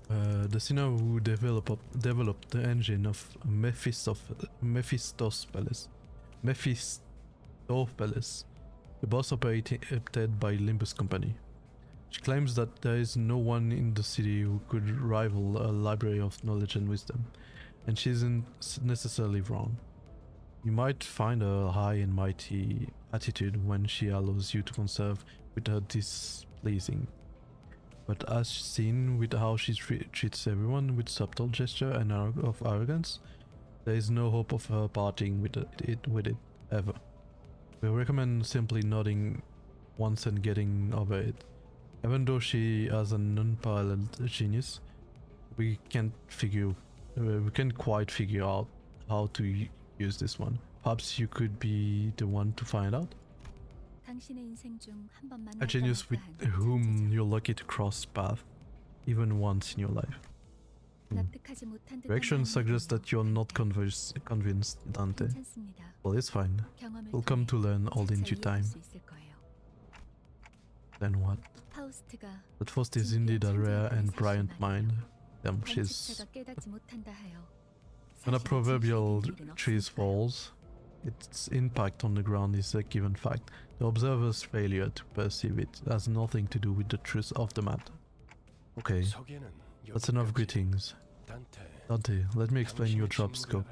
The sinner who developed the engine of Mephistopheles. Mephistopheles, the boss operated by Limbus Company. She claims that there is no one in the city who could rival a library of knowledge and wisdom, and she isn't necessarily wrong. You might find her high and mighty attitude when she allows you to conserve with her displeasing. But as seen with how she treats everyone with subtle gesture and of arrogance, there is no hope of her parting with it ever. We recommend simply nodding once and getting over it. Even though she has an unparalleled genius, we can't quite figure out how to use this one. Perhaps you could be the one to find out? 당신의 인생 중 한 번 A genius with whom you're lucky to cross path, even once in your life. 납득하지 못한 듯한 Reaction suggests 마음이 that you're not convinced, Dante. 괜찮습니다. Well, it's fine. 경험을 We'll come to 통해 learn all in due 재차 time. 이해할 수 있을 거예요. Then what? 파우스트가 That Faust is indeed a rare and brilliant mind. Damn, she's... 관측자가 깨닫지 못한다 하여 When a 사실은 proverbial 진실된 일은 tree 없으니까요. falls, its impact on the ground is a given fact. The observer's failure to perceive it has nothing to do with the truth of the matter. Okay, that's enough greetings. Dante, let me explain your job scope.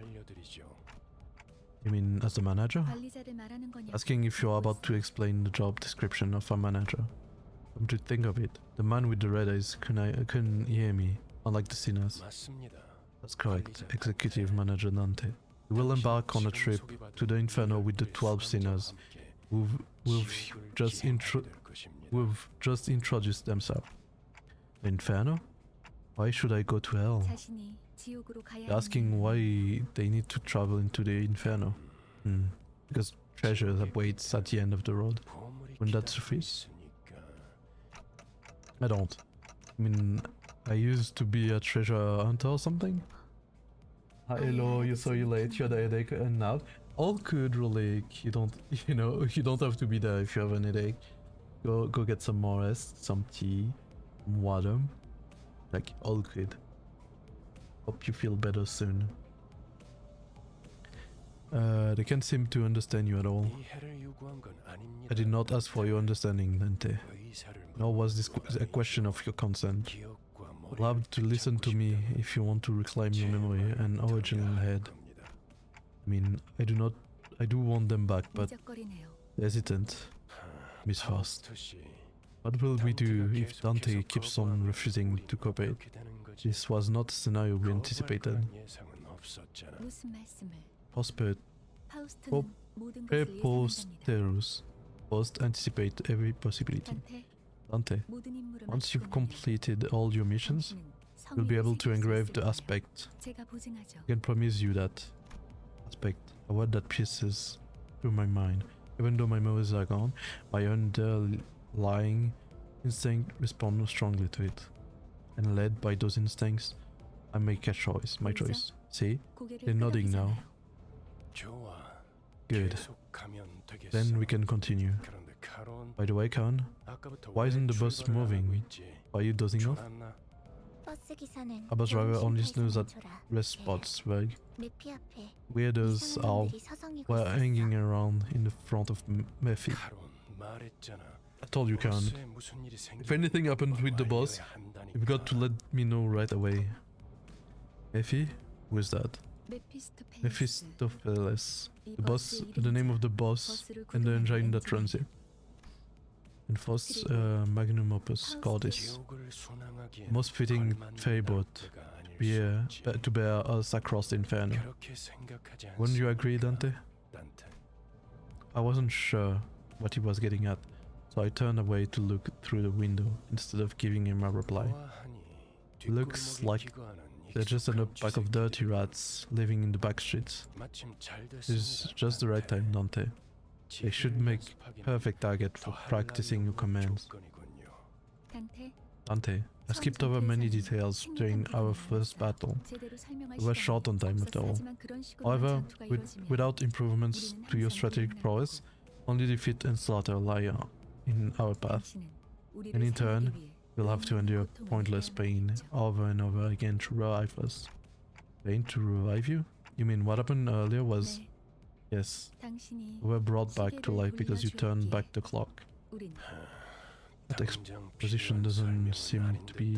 You mean as the manager? 관리자를 말하는 거냐고 Asking if you're about to 묻고 explain the job description of a manager. Come to think of it, the man with the red eyes couldn't hear me, unlike the sinners. That's correct, Executive Manager Dante. We will embark on a trip to the Inferno with the 12 sinners who've just introduced themselves. The Inferno? Why should I go to hell? 자신이 지옥으로 가야 You're asking why they need to travel into the Inferno. Because treasure awaits at the end of the road. Wouldn't that suffice? I don't. I mean, I used to be a treasure hunter or something. Hello, you saw you late, you had a headache and now. All good really, you don't have to be there if you have an headache. Go get some more rest, some tea, some water. Like, all good. Hope you feel better soon. They can't seem to understand you at all. I did not ask for your understanding, Dante. Nor was this a question of your consent. You'll have to listen to me if you want to reclaim your memory and original head. I mean, I do want them back, but 미적거리네요. hesitant. Miss Faust. What will we do if Dante keeps on refusing to cooperate? This was not a scenario we anticipated. 무슨 말씀을? Prosper 파우스트는 모든 것을 예상한답니다. preposterous. Post anticipate every possibility. 단테, Dante, 모든 임무를 once you've 마치고 나면 completed all your missions, 당신은 you'll be able 성의를 to 새길 수 engrave 있을 the 거예요. aspect. 제가 보증하죠. I can promise you that aspect, a word that pierces through my mind. Even though my memories are gone, my underlying instinct responds strongly to it. And led by those instincts, I make a choice, my choice. See? 고개를 They're nodding now. 끄덕이잖아요. Good. Then we can continue. By the way, Khan, why isn't the bus moving? Are you dozing off? 버스 기사는 A bus driver 좋은 only 쉼터 snooze at 있으면 줘라. rest spots where 메피 앞에 weirdos are 이상한 서성이고 were 있었어. hanging around in the front of Mephi. I told you, Khan. If anything happens with the boss, you've got to let me know right away. Mephi? Who is that? Mephistopheles. The boss, the name of the boss, and the engine that runs it. Enforce magnum opus goddess. Most fitting favourite to bear us across the inferno. Wouldn't you agree, Dante? I wasn't sure what he was getting at, so I turned away to look through the window instead of giving him a reply. Looks like they're just a pack of dirty rats living in the back streets. It's just the right time, Dante. They should make perfect target for practicing your commands. Dante, I skipped over many details during our first battle. We were short on time after all. However, without improvements to your strategic prowess, only defeat and slaughter lie in our path. And in turn, we'll have to endure pointless pain over and over again to revive us. Pain to revive you? You mean what happened earlier was... Yes, we were brought back to life because you turned back the clock. That exposition doesn't seem to be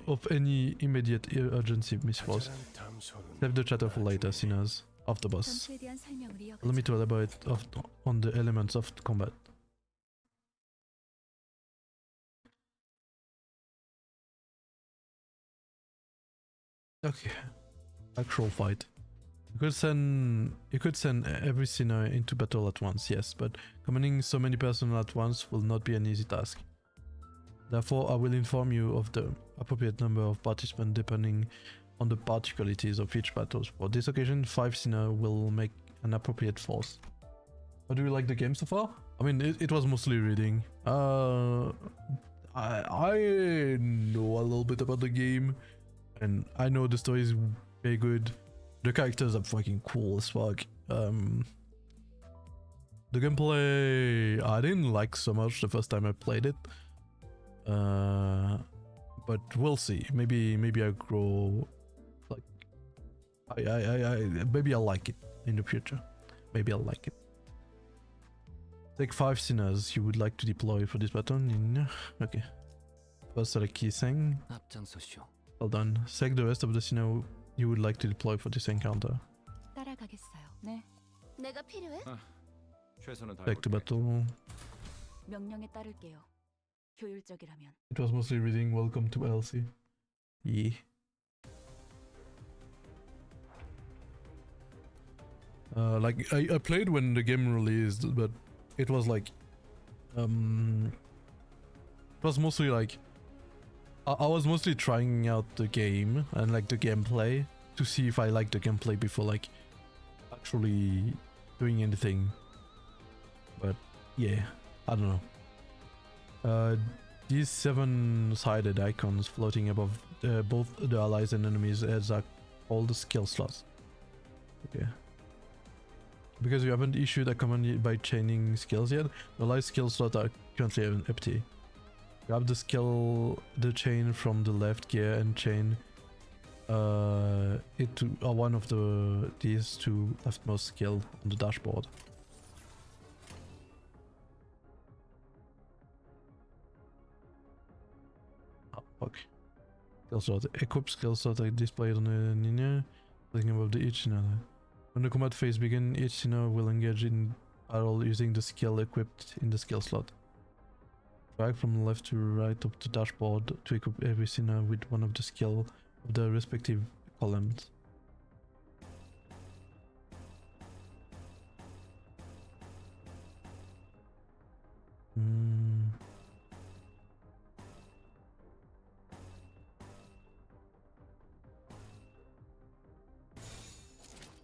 of any immediate urgency, Miss Foss. Save the chatter for later, sinners. Of the boss. Allow me to elaborate on the elements of the combat. Okay, actual fight. You could send every sinner into battle at once, yes, but combining so many personnel at once will not be an easy task. Therefore, I will inform you of the appropriate number of participants depending on the particularities of each battle. For this occasion, 5 sinner will make an appropriate force. How do you like the game so far? I mean, it was mostly reading. I know a little bit about the game, and I know the story is very good. The characters are fucking cool as fuck. The gameplay I didn't like so much the first time I played it. But we'll see. Maybe I grow. Like maybe I'll like it in the future. Maybe I'll like it. Take 5 sinners you would like to deploy for this button. Okay. First select key thing. Well done. Select the rest of the sinner you would like to deploy for this encounter. 따라가겠어요. 네. 내가 필요해? 최선을 Back to 다해볼게. battle. 명령에 따를게요. 효율적이라면. It was mostly reading. Welcome to LC. Yeah. Like I played when the game released, but it was like it was mostly like I was mostly trying out the game and like the gameplay to see if I liked the gameplay before like actually doing anything. But yeah, I don't know. These 7-sided icons floating above both the allies and enemies as are called the skill slots. Okay. Because you haven't issued a command by chaining skills yet, the allies skill slots are currently empty. Grab the chain from the left gear and chain it to one of these 2 leftmost skill on the dashboard. Oh, fuck. Skill slot. Equip skill slot are displayed on the ninja, clicking above each another. When the combat phase begins, each sinner will engage in battle using the skill equipped in the skill slot. Drag from left to right of the dashboard to equip every sinner with one of the skill of the respective columns.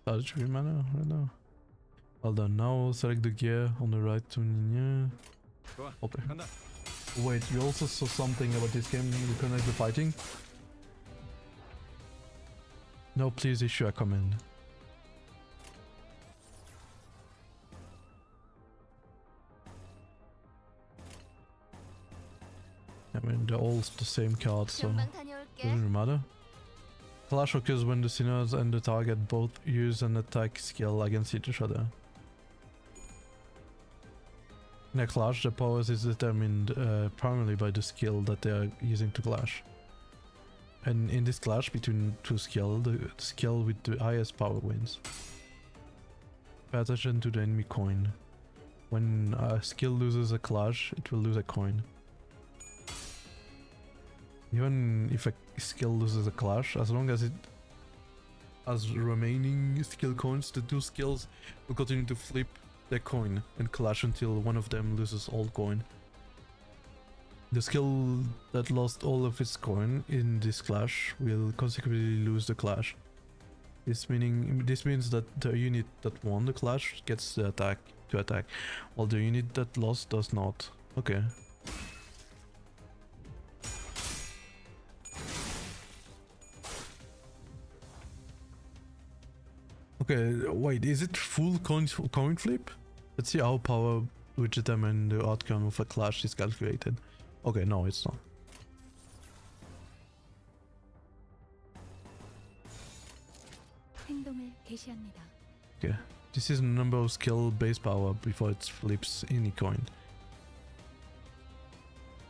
That should matter right now. Well done. Now select the gear on the right to ninja. 좋아, Okay. 간다. Wait, you also saw something about this game. You recognize the fighting? No, please issue a command. all the same card, so 금방 다녀올게. doesn't matter. Clash occurs when the sinners and the target both use an attack skill against each other. In a clash, the powers is determined primarily by the skill that they are using to clash. And in this clash between two skills, the skill with the highest power wins. Pay attention to the enemy coin. When a skill loses a clash, it will lose a coin. Even if a skill loses a clash, as long as it has remaining skill coins, the two skills will continue to flip their coin and clash until one of them loses all coin. The skill that lost all of its coin in this clash will consequently lose the clash. This means that the unit that won the clash gets the attack to attack, while the unit that lost does not. Okay. Okay, wait, is it full coin flip? Let's see how power will determine the outcome of a clash is calculated. Okay, no, it's not. 행동을 개시합니다. Okay, this is the number of skill base power before it flips any coin.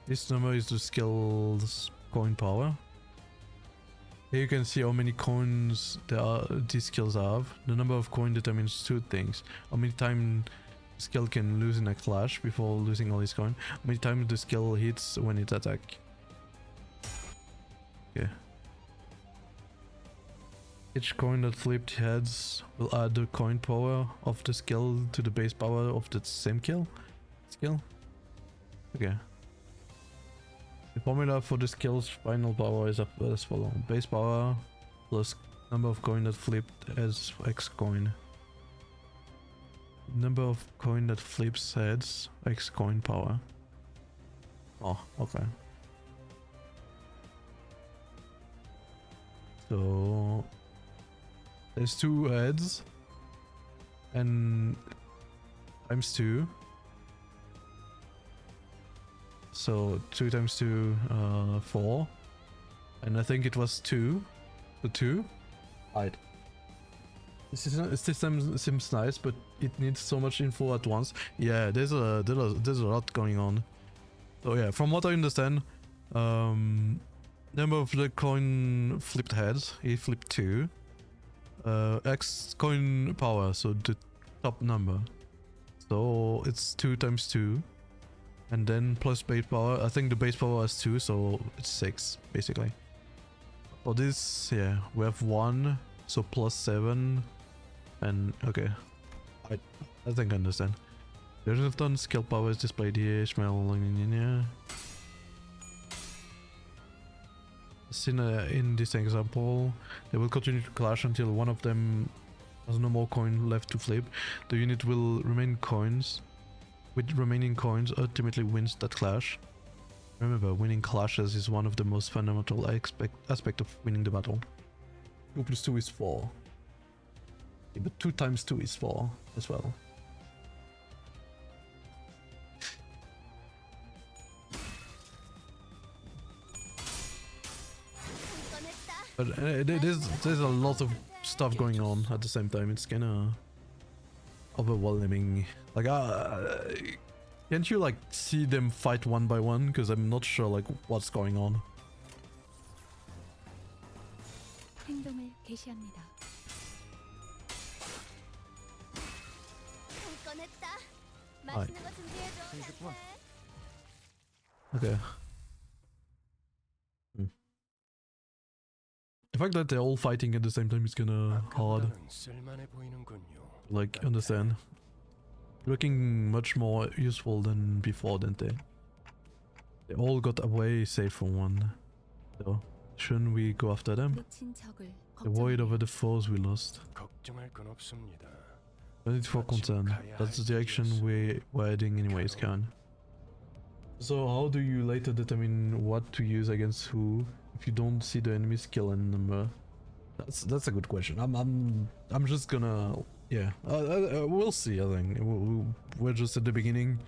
This number is the skill's coin power. Here you can see how many coins these skills have. The number of coin determines two things: how many times the skill can lose in a clash before losing all his coin, how many times the skill hits when it attacks. Okay. Each coin that flipped heads will add the coin power of the skill to the base power of the same skill. Okay. The formula for the skill's final power is as follows: base power plus number of coin that flipped as X coin. Number of coin that flips heads X coin power. Oh, okay. So there's two heads and times 2. So 2 times 2, 4. And I think it was 2. So 2. Right. This system seems nice, but it needs so much info at once. Yeah, there's a lot going on. So yeah, from what I understand, number of the coin flipped heads, he flipped 2. X coin power, so the top number. So it's 2 times 2. And then plus base power. I think the base power is 2, so it's 6 basically. For this, yeah, we have 1, so plus 7. And okay, I think I understand. The resultant skill power is displayed here. In this example, they will continue to clash until one of them has no more coin left to flip. The unit will remain coins. With remaining coins, ultimately wins that clash. Remember, winning clashes is one of the most fundamental aspect of winning the battle. 2 plus 2 is 4. Yeah, but 2 times 2 is 4 as well. But there's a lot of stuff going on at the same time. It's kinda overwhelming. Like, can't you like see them fight one by one? Because I'm not sure like what's going on. 행동을 개시합니다. 꺼냈다. 맛있는 거 준비해줘. Okay. The fact that they're all fighting at the same time is kinda hard. Like, understand. Looking much more useful than before, didn't they? They all got away safe from one. So, shouldn't we go after them? 놓친 적을 Avoid over the foes we lost. No need for concern. That's the direction we're heading anyways, Karen. So how do you later determine what to use against who if you don't see the enemy skill and number? That's a good question. I'm just gonna, yeah, we'll see. I think we're just at the beginning.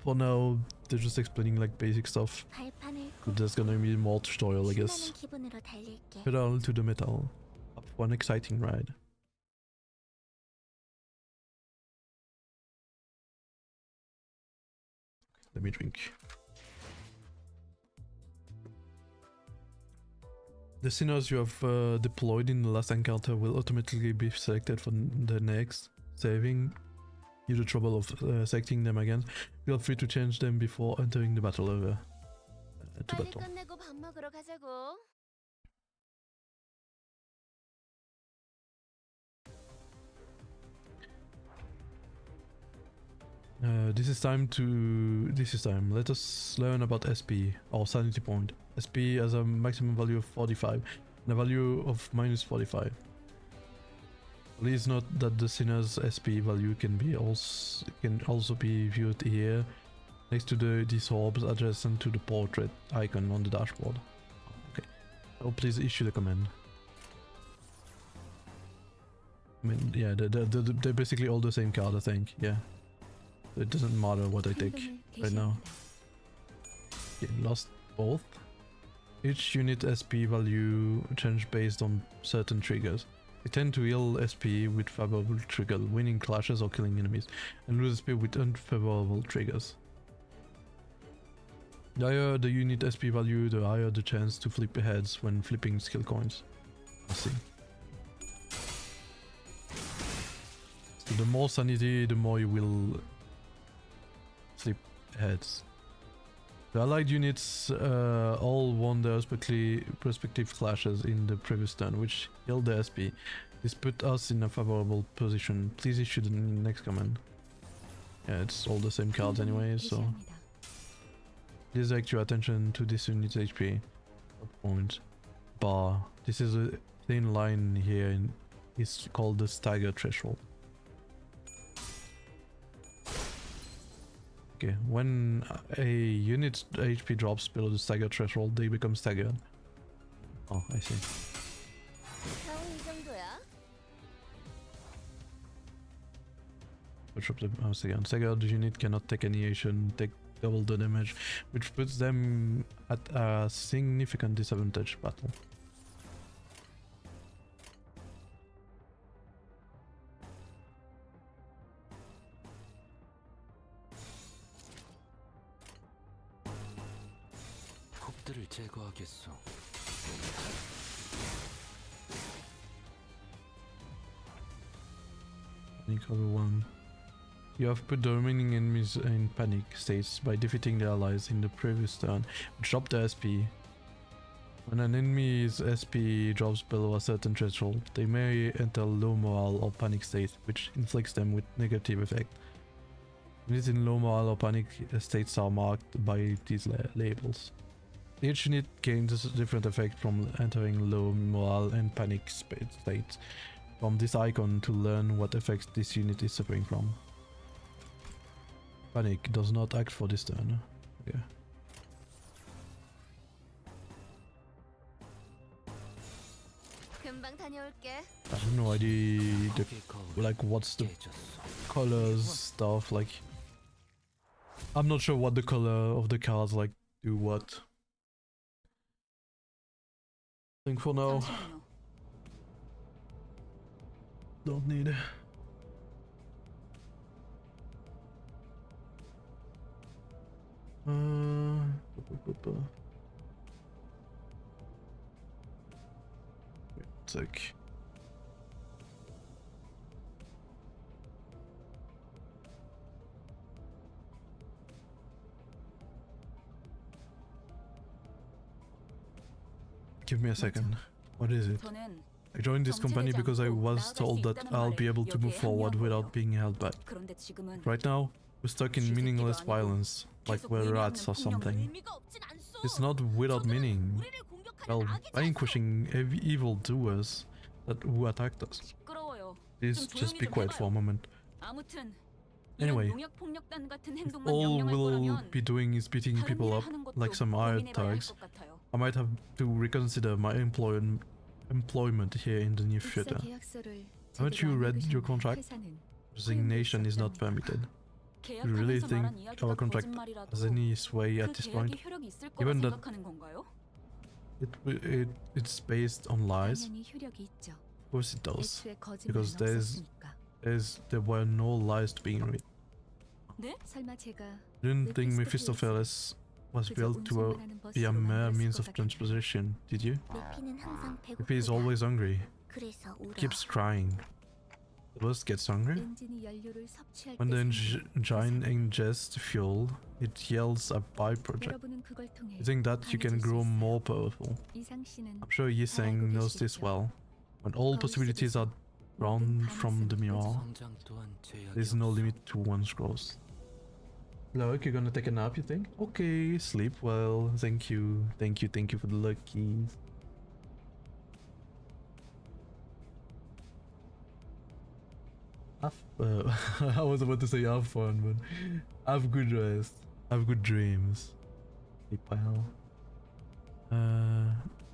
For now, they're just explaining like basic stuff. 발판을 But there's gonna be more tutorial, I guess. 신나는 기분으로 달릴게. Pedal to the metal. Up for an exciting ride. Let me drink. The sinners you have deployed in the last encounter will automatically be selected for the next, saving you the trouble of selecting them again. Feel free to change them before entering the battle over. To 빨리 battle. 끝내고 밥 먹으러 가자고. This is time. Let us learn about SP, or sanity point. SP has a maximum value of 45 and a value of minus 45. Please note that the sinner's SP value can also be viewed here next to these orbs adjacent to the portrait icon on the dashboard. Okay. So please issue the command. I mean, yeah, they're basically all the same card, I think. Yeah. It doesn't matter what I take right now. Okay, lost both. Each unit SP value change based on certain triggers. They tend to heal SP with favorable triggers, winning clashes or killing enemies, and lose SP with unfavorable triggers. The higher the unit SP value, the higher the chance to flip heads when flipping skill coins. I see. So the more sanity, the more you will flip heads. The allied units all won their respective clashes in the previous turn, which healed the SP. This put us in a favorable position. Please issue the next command. Yeah, it's all the same cards anyway, so please direct your attention to this unit's HP. Point bar. This is a thin line here, and it's called the stagger threshold. Okay, when a unit's HP drops below the stagger threshold, they become staggered. Oh, I see. 겨우 이 정도야? Drop the again. Staggered unit cannot take any action, take double the damage, which puts them at a significant disadvantage battle. 폭들을 제거하겠소. Panic over 1. You have put the remaining enemies in panic states by defeating the allies in the previous turn, which dropped the SP. When an enemy's SP drops below a certain threshold, they may enter low morale or panic state, which inflicts them with negative effect. Units in low morale or panic states are marked by these labels. Each unit gains a different effect from entering low morale and panic states from this icon to learn what effects this unit is suffering from. Panic does not act for this turn. Okay. 금방 다녀올게. I have no idea like what's the colors stuff like. I'm not sure what the color of the cards like do what. I think for now don't need. Sec. Give me a second. What is it? I joined this company because I was told that I'll be able to move forward without being held back. 그런데 지금은 Right now, we're stuck in meaningless violence, like we're rats or something. It's not without meaning. Well, vanquishing evil doers who attacked us. 시끄러워요. Please just be quiet for a moment. 아무튼 Anyway, 이런 농약 폭력단 같은 if 행동만 all 명령할 we'll 거라면 be doing is beating 다른 people 일을 up 하는 것도 like some hired 고민해봐야 할 thugs, 것 같아요. I might have to reconsider my employment here in the near future. Haven't you read your contract? Resignation is not permitted. Do you really think our contract has any sway at this point? Given that it's based on lies? 당연히 효력이 있죠. Of course it does. 애초에 거짓말은 Because 없었으니까. there were no lies to begin with. 네? 설마 제가 You didn't think Mephistopheles was built to be a mere means of transposition, did you? 루피는 항상 If he is 배고프다. always hungry, 그래서 울어. keeps crying. The boss gets hungry? 엔진이 연료를 섭취할 When the 때 생기는 engine ingests fuel, it yields a byproduct. 여러분은 그걸 통해 You think that you can 강해질 수 grow 있어요. more powerful? 이상 씨는 I'm sure Yiseng knows this well. When all possibilities are drawn from the mirror, 성장 또한 제약이 there's no 없어. limit to one's growth. Look, you're gonna take a nap, you think? Okay, sleep well. Thank you. Thank you for the luckies. I was about to say have fun, but have good rest. Have good dreams. Sleep well.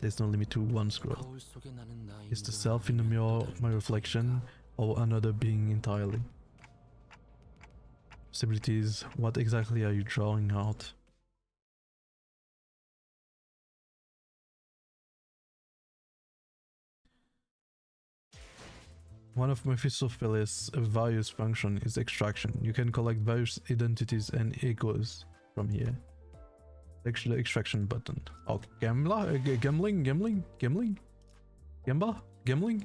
There's no limit to one's growth. 거울 속에 나는 나인 Is the self in the mirror my reflection or another being entirely? Possibilities, what exactly are you drawing out? One of Mephistopheles' various function is extraction. You can collect various identities and egos from here. Select the extraction button. Oh, gambler? Gambling? Gamba? Gambling?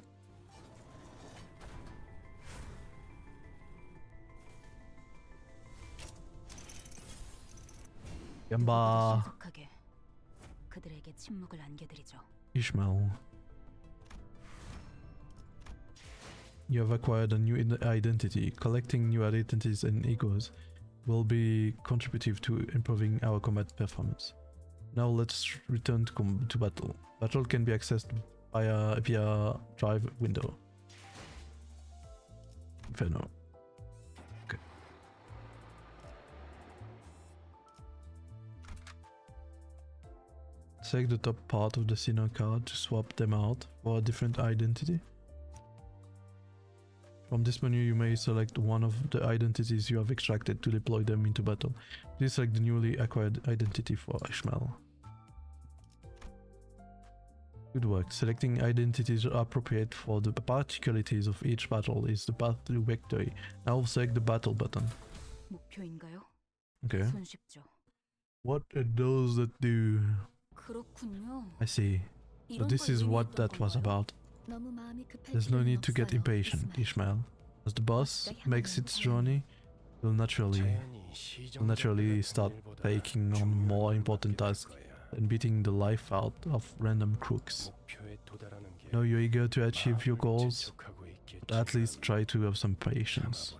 Gamba. 신속하게 그들에게 침묵을 안겨드리죠. Ishmael. You have acquired a new identity. Collecting new identities and egos will be contributive to improving our combat performance. Now let's return to battle. Battle can be accessed via drive window. Inferno. Okay. Select the top part of the Sinner card to swap them out for a different identity. From this menu you may select one of the identities you have extracted to deploy them into battle. Please select the newly acquired identity for Ishmael. Good work. Selecting identities appropriate for the particularities of each battle is the path to victory. Now select the battle button. 목표인가요? Okay. 손쉽죠. What does that do? 그렇군요. I see. So 이런 this 걸 is what 의미했던 that was 건가요? about. 너무 마음이 급할 There's no 필요는 need to get 없어요, impatient, 이스마엘. Ishmael. As the boss makes its journey, you'll naturally start taking on more important tasks than beating the life out of random crooks. Know you're eager to achieve your goals, but at least try to have some patience.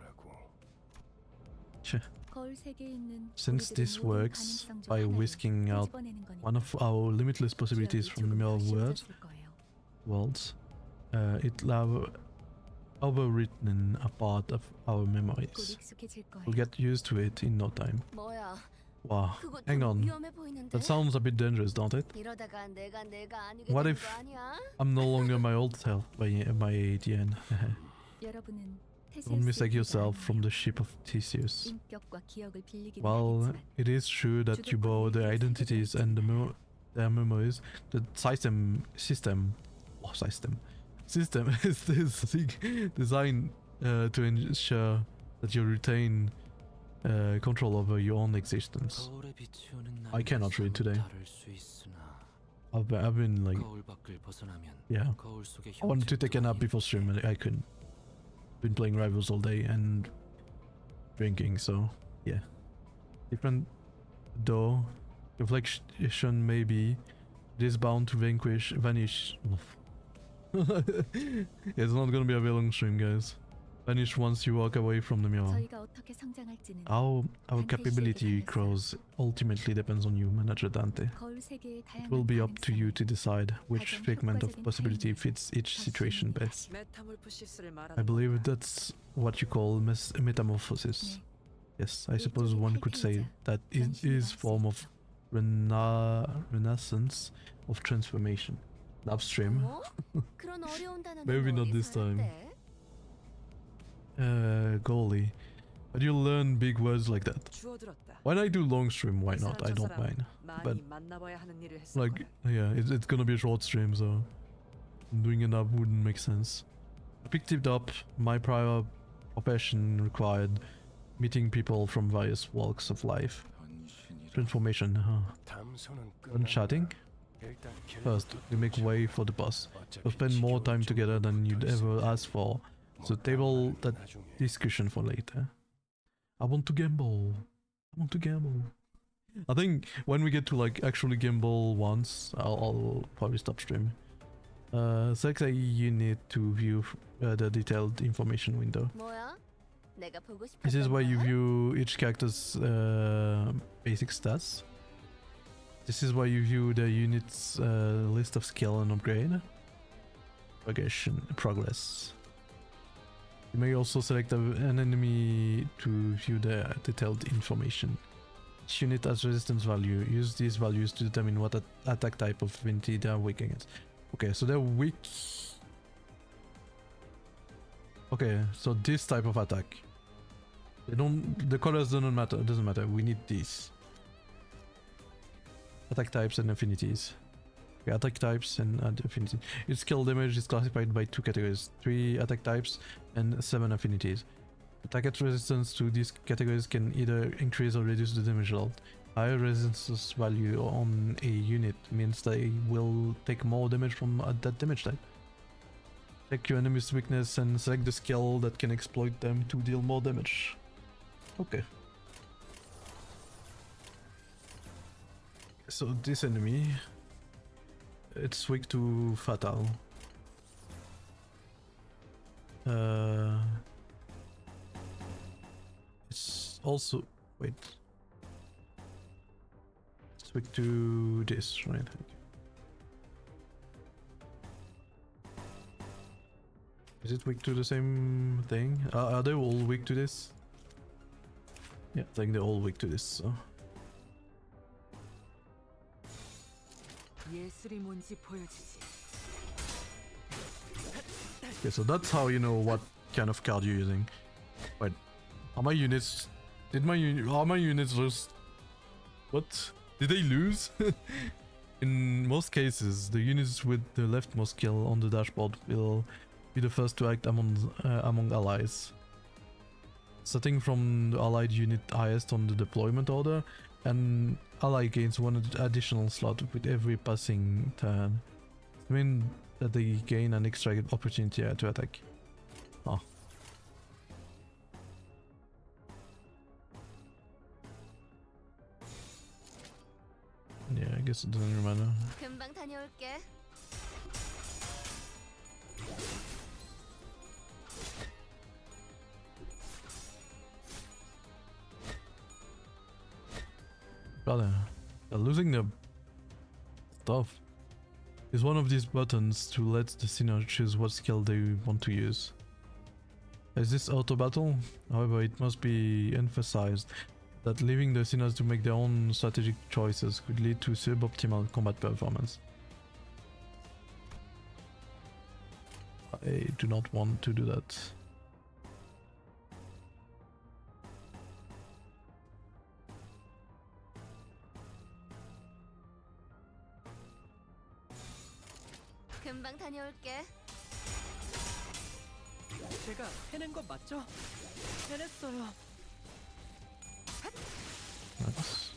거울 세계에 있는 Since 우리들의 this 모든 works 가능성 중 by 하나를 whisking out 끄집어내는 거니까 one of our limitless possibilities 주역이 from the 조금 mirror 더 worlds, 쉬워졌을 거예요. it'll have overwritten a part of our 곧 memories. 익숙해질 거예요. We'll get used to it in no time. 뭐야? Wow, 그거 hang 좀 on. 위험해 보이는데. That sounds a bit dangerous, don't it? 이러다가 내가 아니게 What 되는 if- 거 아니야? I'm no longer my old self by ADN. 여러분은 Don't mistake yourself from the ship of Theseus. 인격과 기억을 빌리기는 While 하겠지만 it is true that you borrow their identities and their memories, the system is designed to ensure that you retain control over your own existence. 거울에 비추는 I cannot read today. 다를 수 있으나 I've been like, 거울 밖을 벗어나면 yeah. 거울 속의 I wanted to take a nap 형체도 before stream and I couldn't. Been playing Rivals all day and drinking, so yeah. Different though, reflection maybe, it is bound to vanish. It's not gonna be a very long stream, guys. Vanish once you walk away from the mirror. 저희가 어떻게 성장할지는 Our capability grows ultimately depends on you, Manager Dante. 거울 세계의 It 다양한 will be up to you to 가능성을 decide which 가장 figment of 효과적인 possibility 타이밍을 fits each situation best. 메타몰프시스를 말하는 I believe 건가? that's what you call metamorphosis. 네. Yes, I suppose one could say that it is form of renaissance of transformation. Upstream. 뭐? 그런 어려운 단어는 Maybe not this 어디서 time. 했대? Goalie. But you learn big words like that. 주워들었다. When I do long stream, why 이 not? 사람 I 저 don't 사람 mind. 많이 But 만나봐야 하는 일을 했을 like, 거야. yeah, it's gonna be a short stream, so doing it up wouldn't make sense. I picked it up. My prior profession required meeting people from various walks of life. Transformation, huh? When chatting, first we make way for the boss. We'll spend more time together than you'd ever ask for. So table that discussion for later. I want to gamble. I want to gamble. I think when we get to like actually gamble once, I'll probably stop stream. Select a unit to view the detailed information window. 뭐야? 내가 보고 This is 싶었던 where you 거야? view each character's basic stats. This is where you view the unit's list of skill and upgrade. Progress. You may also select an enemy to view the detailed information. Each unit has resistance value. Use these values to determine what attack type of divinity they are weak against. Okay, so they're weak. Okay, so this type of attack. They don't. The colors don't matter. It doesn't matter. We need these. Attack types and affinities. Okay, attack types and affinities. Its skill damage is classified by 2 categories: 3 attack types and 7 affinities. Attack resistance to these categories can either increase or reduce the damage rolled. Higher resistance value on a unit means they will take more damage from that damage type. Check your enemy's weakness and select the skill that can exploit them to deal more damage. Okay. So this enemy, it's weak to fatal. It's also, wait. It's weak to this, right? Is it weak to the same thing? Are they all weak to this? Yeah, I think they're all weak to this, so. 예술이 뭔지 보여주지. Okay, so that's how you know what kind of card you're using. Wait, are my units... Are my units just... What? Did they lose? In most cases, the units with the leftmost skill on the dashboard will be the first to act among allies. Starting from the allied unit highest on the deployment order, an ally gains 1 additional slot with every passing turn. I mean that they gain an extra opportunity to attack. Oh. Yeah, I guess it doesn't really matter. 금방 다녀올게. Brother, losing the stuff is one of these buttons to let the sinner choose what skill they want to use. Is this auto battle? However, it must be emphasized that leaving the sinners to make their own strategic choices could lead to suboptimal combat performance. I do not want to do that. 금방 다녀올게. 제가 해낸 거 맞죠? 해냈어요. Nice.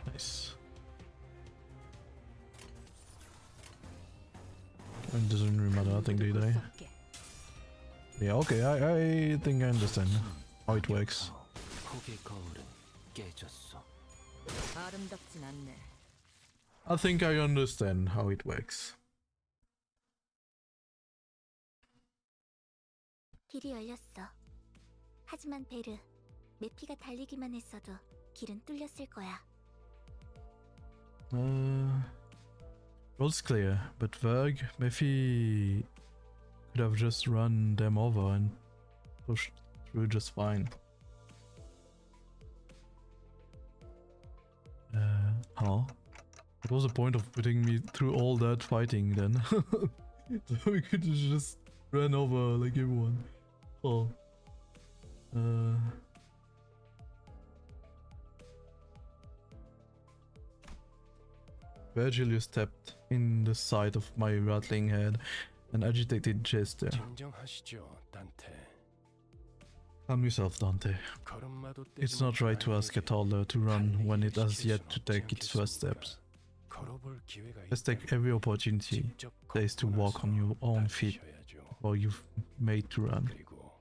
Nice. It doesn't really matter, I think they die. Yeah, okay, I think I understand how it works. 폭의 거울은 깨졌어. 아름답진 않네. I think I understand how it works. 길이 열렸어. 하지만 베르, 메피가 달리기만 했어도 길은 뚫렸을 거야. Road's clear, but Verg, Mephi could have just run them over and pushed through just fine. Huh? What was the point of putting me through all that fighting then? So we could just ran over like everyone. Oh. Virgilius tapped in the side of my rattling head, an agitated gesture. 진정하시죠, 단테. Calm yourself, Dante. 걸음마도 It's 떼지 not right to 못한 ask a 아이에게 toddler to run when it has 달리기를 yet 시킬 to 수는 take 없지 its first steps. 않겠습니까? 걸어볼 기회가 Let's take 있다면 every opportunity 직접 there is to 걷고 walk on 나서 your own feet 달리셔야죠. while you've made to run. 그리고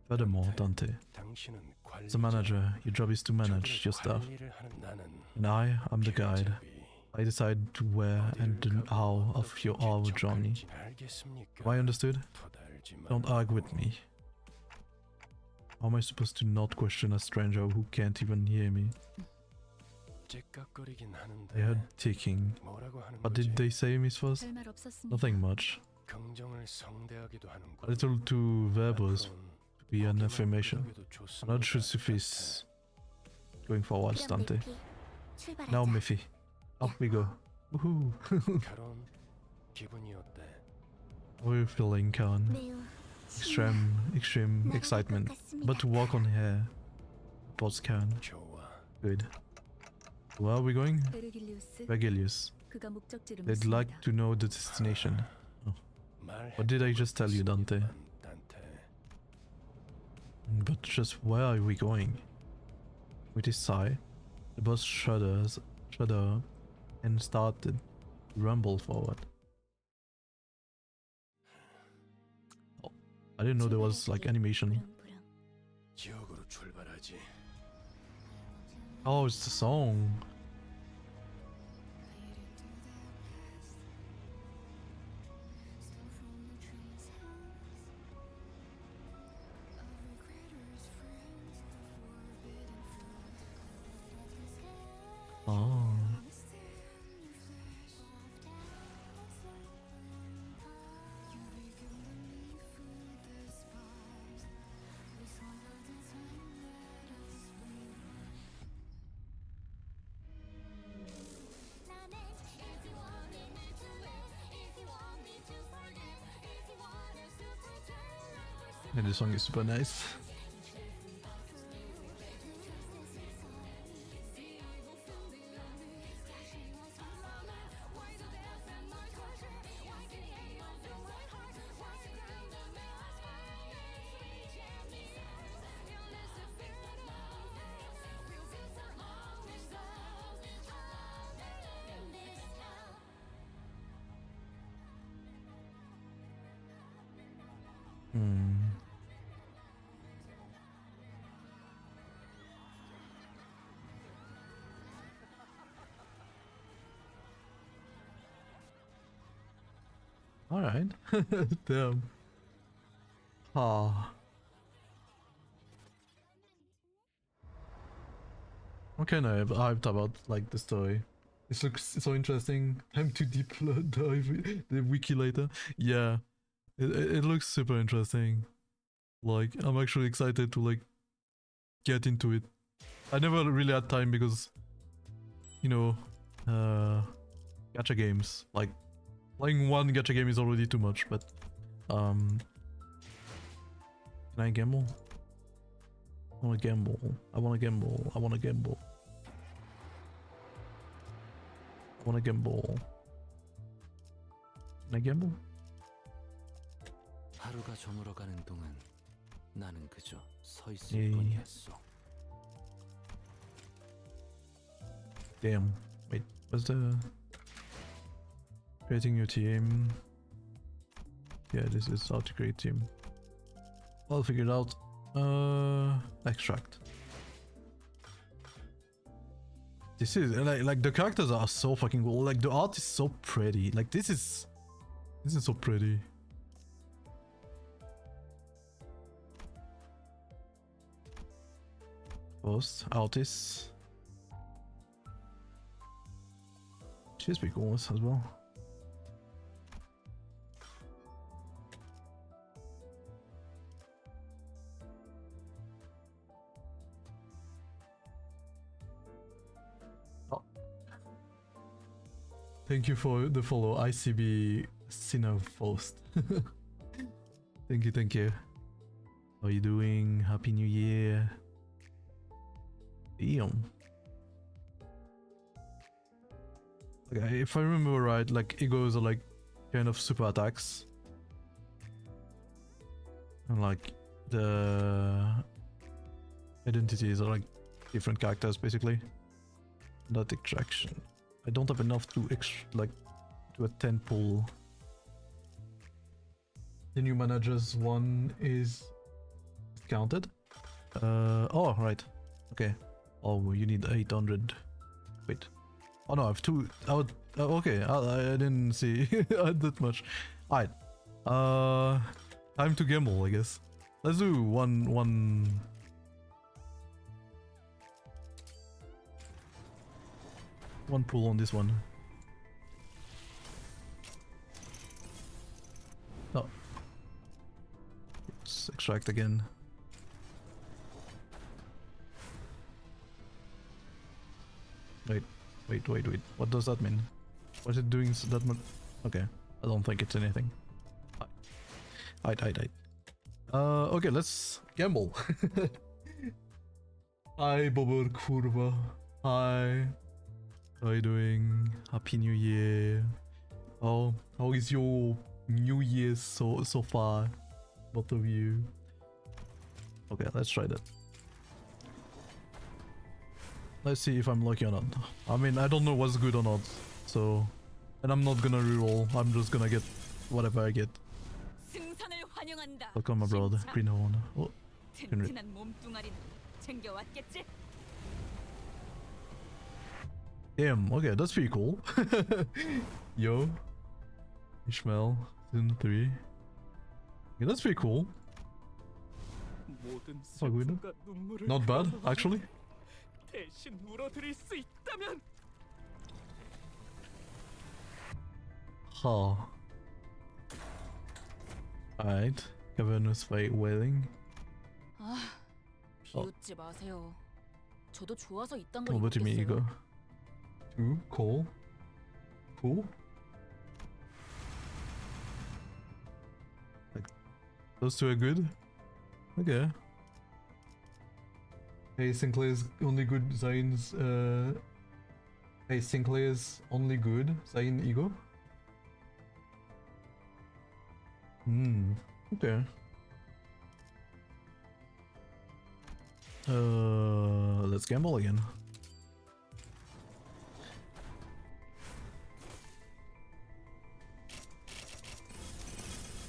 Furthermore, Dante, 당신은 as a manager, your job is to manage your staff, 관리를 하는 나는 and I am the guide. 경찰이 I decide to where and the how of our journey. 알겠습니까? Have I understood? 토달지 Don't 말고. argue with me. How am I supposed to not question a stranger who can't even hear me? 째깍거리긴 하는데 I heard ticking. 뭐라고 하는 What 거지? did they say, Miss Frost? 별말 없었습니다. Nothing much. 긍정을 성대하기도 A 하는군. little too verbose 앞으로는 to be an 보기만 affirmation. 그러기도 좋습니다, Another should suffice. Going forwards, 그럼 Dante. 매피, 출발하자. Now, Miffy. Up we go. Woohoo! 결혼 기분이 어때? How are you feeling, Khan? 매우 신나. Extreme 날아갈 excitement. 것 같습니다. But to walk on hair. Boss Khan. 좋아. Good. Where are we going? 베르길리우스, Vergilius. 그가 목적지를 They'd 묻습니다. like to know the destination. 말 What did I just tell you, Dante? 단테. But just where are we going? With his sigh, the bus shudder, and started to rumble forward. Oh, I didn't know there was like animation. 부릉부릉. 지역으로 출발하지. Oh, it's the song. Oh. And the song is super nice. Hmm. All right. Damn. Ah. I'm kind of hyped about like the story. This looks so interesting. Time to deep dive the wiki later. Yeah, it looks super interesting. Like I'm actually excited to like get into it. I never really had time because, you know, gacha games, like playing one gacha game is already too much. But can I gamble? I wanna gamble. I wanna gamble. I wanna gamble. I wanna gamble. Can I gamble? 하루가 저물어가는 동안 나는 그저 서 있을 예. 뿐이었어. Damn. Wait, what's the creating your team? Yeah, this is how to create team. I'll figure it out. Extract. This is like the characters are so fucking cool. Like the art is so pretty. Like this is so pretty. Post artists. She's pretty cool as well. Oh. Thank you for the follow, ICB Cinepost. Thank you, thank you. How you doing? Happy New Year. Damn. Okay, if I remember right, like egos are like kind of super attacks. And like the identities are like different characters basically. Not extraction. I don't have enough to like do a 10 pull. The new managers one is counted. Oh right. Okay. Oh, you need 800. Wait. Oh no, I have two. Okay, I didn't see that much. Alright. Time to gamble, I guess. Let's do one pull on this one. No. Let's extract again. Wait. What does that mean? What is it doing that much? Okay. I don't think it's anything. Right. Okay, let's gamble. Hi, Bobber Kurva. Hi. How are you doing? Happy New Year. How is your New Year so far? Both of you. Okay, let's try that. Let's see if I'm lucky or not. I mean, I don't know what's good or not, so... And I'm not gonna reroll, I'm just gonna get whatever I get. 승산을 환영한다. Welcome abroad, 심장. Greenhorn. Oh, 튼튼한 몸뚱아리는 챙겨왔겠지? damn, okay, that's pretty cool. Yo. Ishmael, season 3. Yeah, that's pretty cool. Oh, good. Not bad, actually. 대신 물어드릴 수 있다면 Huh. Alright. Cavernous Fight Wailing. 아, 비웃지 마세요. 저도 좋아서 이딴 거 Oh, what do you mean, 입겠어요. Ego? 2, Cole. Cool. Like, those two are good? Okay. Hey, Sinclair's only good, Zayn's, Hey, Sinclair's only good, Zayn Ego? Okay. Let's gamble again.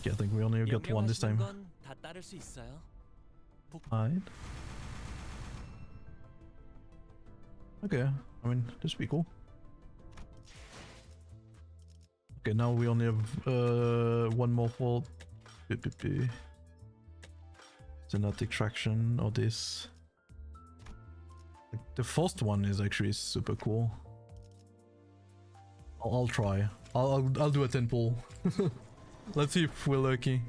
Yeah, I think we only got one this time. 다 따를 수 있어요. Alright. Okay, I mean, this would be cool. Okay, now we only have one more for Genetic Traction or this. Like, the first one is actually super cool. I'll try. I'll do a 10 pull. Let's see if we're lucky.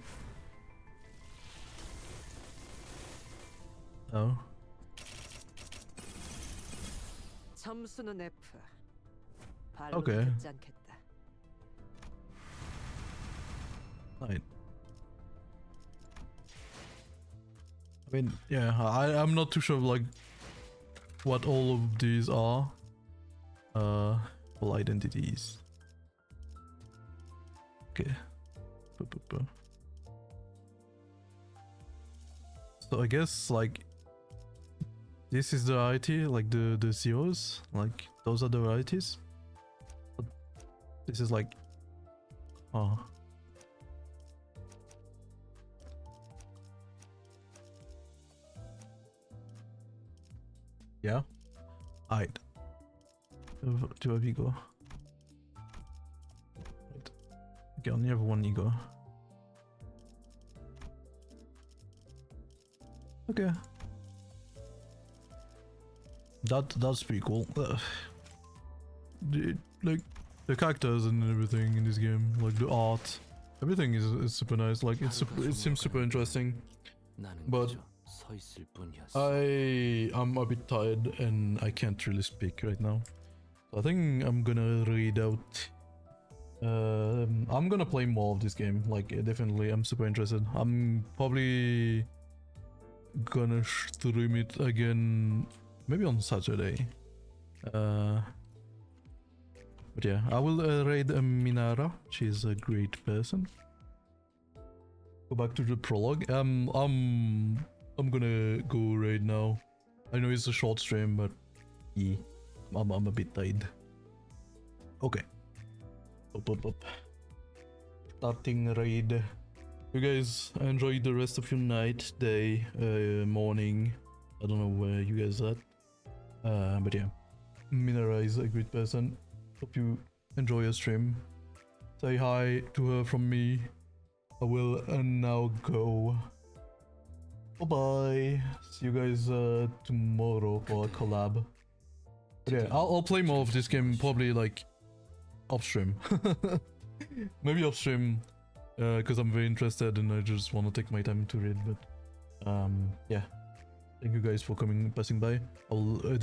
Oh. 점수는 F. Okay. 듣지 않겠다. Right. I mean, yeah, I'm not too sure like what all of these are. All identities. Okay. So I guess like this is the variety, like the zeros, like those are the varieties. But this is like, oh. Yeah. Alright. Do I have ego? Right. Okay, I only have one ego. Okay. That's pretty cool. Like the characters and everything in this game, like the art, everything is super nice. Like it seems super interesting. But 서 있을 뿐이었어. I'm a bit tired and I can't really speak right now. So I think I'm gonna read out I'm gonna play more of this game. Like, definitely, I'm super interested. I'm probably gonna stream it again, maybe on Saturday. But yeah, I will raid Minara. She's a great person. Go back to the prologue. I'm gonna go raid now. I know it's a short stream, but yeah, I'm a bit tired. Okay. Up. Starting raid. You guys enjoy the rest of your night, day, morning. I don't know where you guys are at. But yeah, Minara is a great person. Hope you enjoy your stream. Say hi to her from me. I will now go. Bye bye. See you guys tomorrow for a collab. But yeah, I'll play more of this game probably like off stream. Maybe off stream because I'm very interested and I just want to take my time to read. But yeah, thank you guys for passing by. I'll